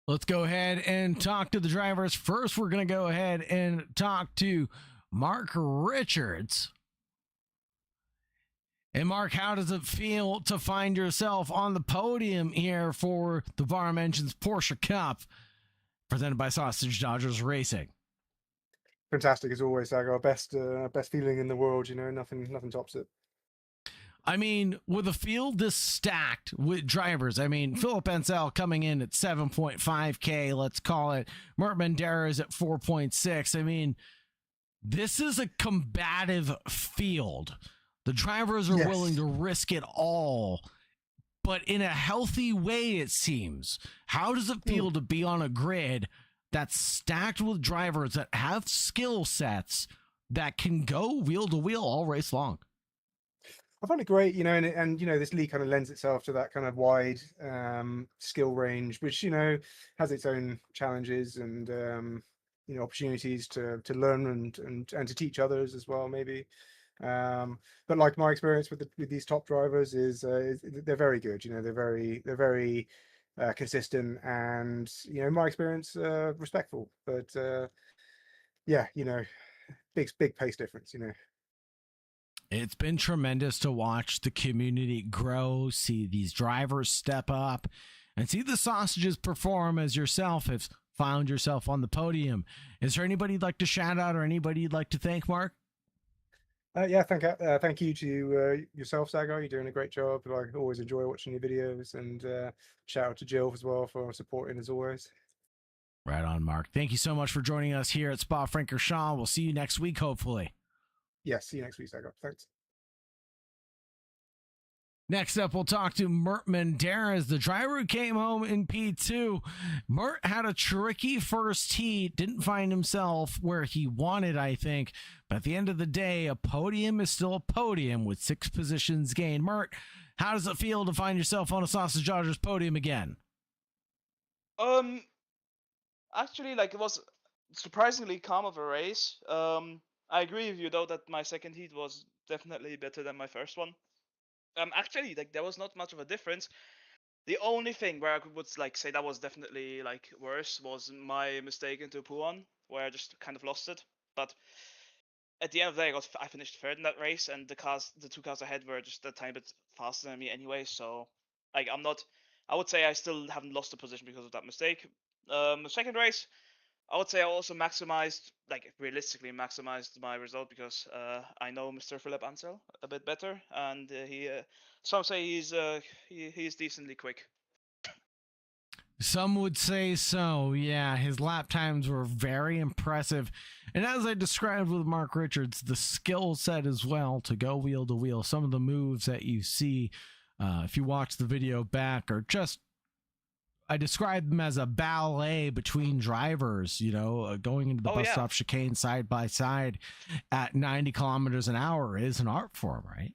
Let's go ahead and talk to the drivers. First, we're going to go ahead and talk to Mark Richards. And Mark, how does it feel to find yourself on the podium here for the Barum Engines Porsche Cup presented by Sausage Dodgers Racing?
fantastic as always, Sagar. Best feeling in the world. Nothing tops it.
I mean, with a field this stacked with drivers, I mean, Philip Ansel coming in at 7.5K, let's call it. Mert Bandera is at 4.6. I mean, this is a combative field. The drivers are willing to risk it all, but in a healthy way, it seems. How does it feel to be on a grid that's stacked with drivers that have skill sets that can go wheel to wheel all race long?
I find it great, and this league kind of lends itself to that kind of wide skill range, which has its own challenges and opportunities to learn and to teach others as well, maybe. But like my experience with these top drivers is they're very good. They're very consistent, and my experience respectful. But big pace difference.
It's been tremendous to watch the community grow, see these drivers step up, and see the sausages perform as yourself have found yourself on the podium. Is there anybody you'd like to shout out or anybody you'd like to thank, Mark?
Thank you to yourself, Sagar. You're doing a great job. I always enjoy watching your videos, and shout out to Jill as well for supporting as always.
Right on, Mark. Thank you so much for joining us here at Spa-Francorchamps. We'll see you next week, hopefully.
Yes, see you next week, Sagar. Thanks.
Next up, we'll talk to Mert Menderes, the driver who came home in P2. Mert had a tricky first heat, didn't find himself where he wanted, I think. But at the end of the day, a podium is still a podium with 6 positions gained. Mert, how does it feel to find yourself on a Sausage Dodgers podium again?
Actually, it was surprisingly calm of a race. I agree with you, though, that my second heat was definitely better than my first one. Actually, there was not much of a difference. The only thing where I would say that was definitely worse was my mistake into Puan, where I just kind of lost it. But at the end of the day, I finished third in that race, and the 2 cars ahead were just a tiny bit faster than me anyway. So I would say I still haven't lost the position because of that mistake. The second race, I would say I also realistically maximized my result because I know Mr. Philip Ansel a bit better, and some say he's decently quick.
Some would say so, yeah. His lap times were very impressive. And as I described with Mark Richards, the skill set as well to go wheel to wheel. Some of the moves that you see, if you watch the video back, are just, I describe them as a ballet between drivers, going into the bus stop chicane side by side at 90 kilometers an hour is an art form, right?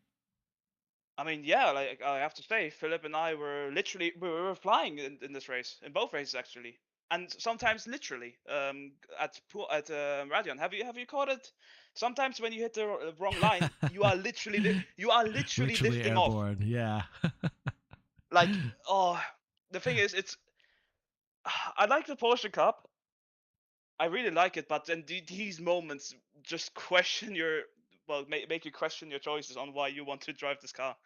I mean, yeah, I have to say, Philip and I were we were flying in this race, in both races actually, and sometimes literally at Radion. Have you caught it? Sometimes when you hit the wrong line, you are literally lifting
airborne,
off.
Yeah.
The thing is, I like the Porsche Cup. I really like it, but then these moments just make you question your choices on why you want to drive this car.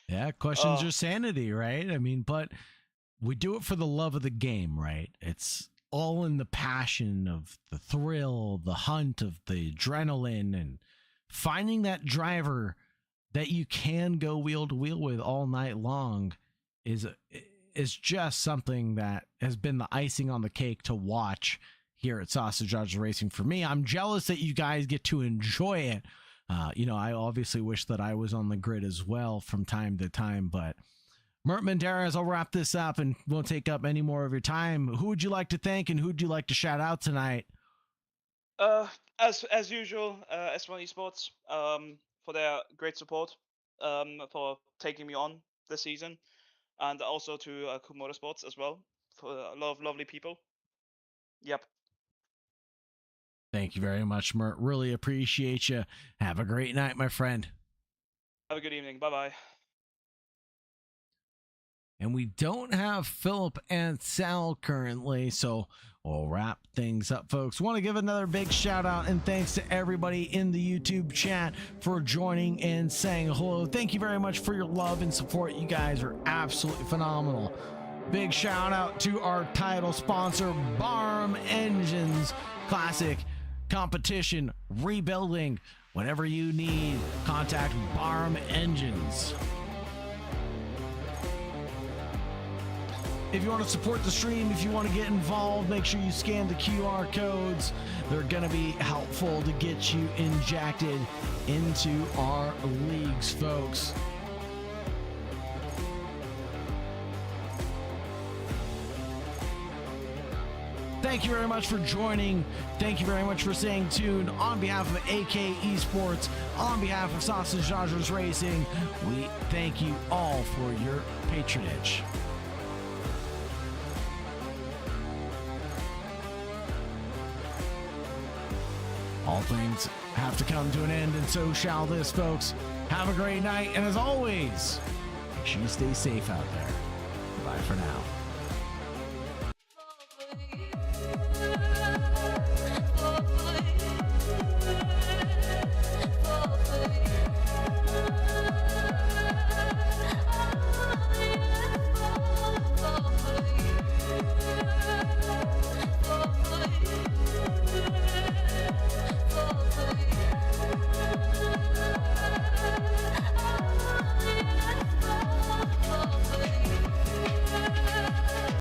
Yeah, questions your sanity, right? I mean, but we do it for the love of the game, right? It's all in the passion of the thrill, the hunt, of the adrenaline, and finding that driver that you can go wheel to wheel with all night long is just something that has been the icing on the cake to watch here at Sausage Dodgers Racing for me. I'm jealous that you guys get to enjoy it. I obviously wish that I was on the grid as well from time to time, but Mert Menderes, I'll wrap this up and won't take up any more of your time. Who would you like to thank and who would you like to shout out tonight?
As usual, S1 Esports, for their great support, for taking me on this season, and also to Cool Motorsports as well, for a lot of lovely people. Yep.
Thank you very much, Mert. Really appreciate you. Have a great night, my friend.
Have a good evening. Bye-bye.
And we don't have Philip Ansel currently, so we'll wrap things up, folks. Want to give another big shout out and thanks to everybody in the YouTube chat for joining and saying hello. Thank you very much for your love and support. You guys are absolutely phenomenal. Big shout out to our title sponsor, Barum Engines. Classic competition, rebuilding, whatever you need, contact Barum Engines. If you want to support the stream, if you want to get involved, make sure you scan the QR codes. They're going to be helpful to get you injected into our leagues, folks. Thank you very much for joining. Thank you very much for staying tuned. On behalf of AK Esports, on behalf of Sausage Dodgers Racing, we thank you all for your patronage. All things have to come to an end, and so shall this, folks. Have a great night, and as always, make sure you stay safe out there. Bye for now.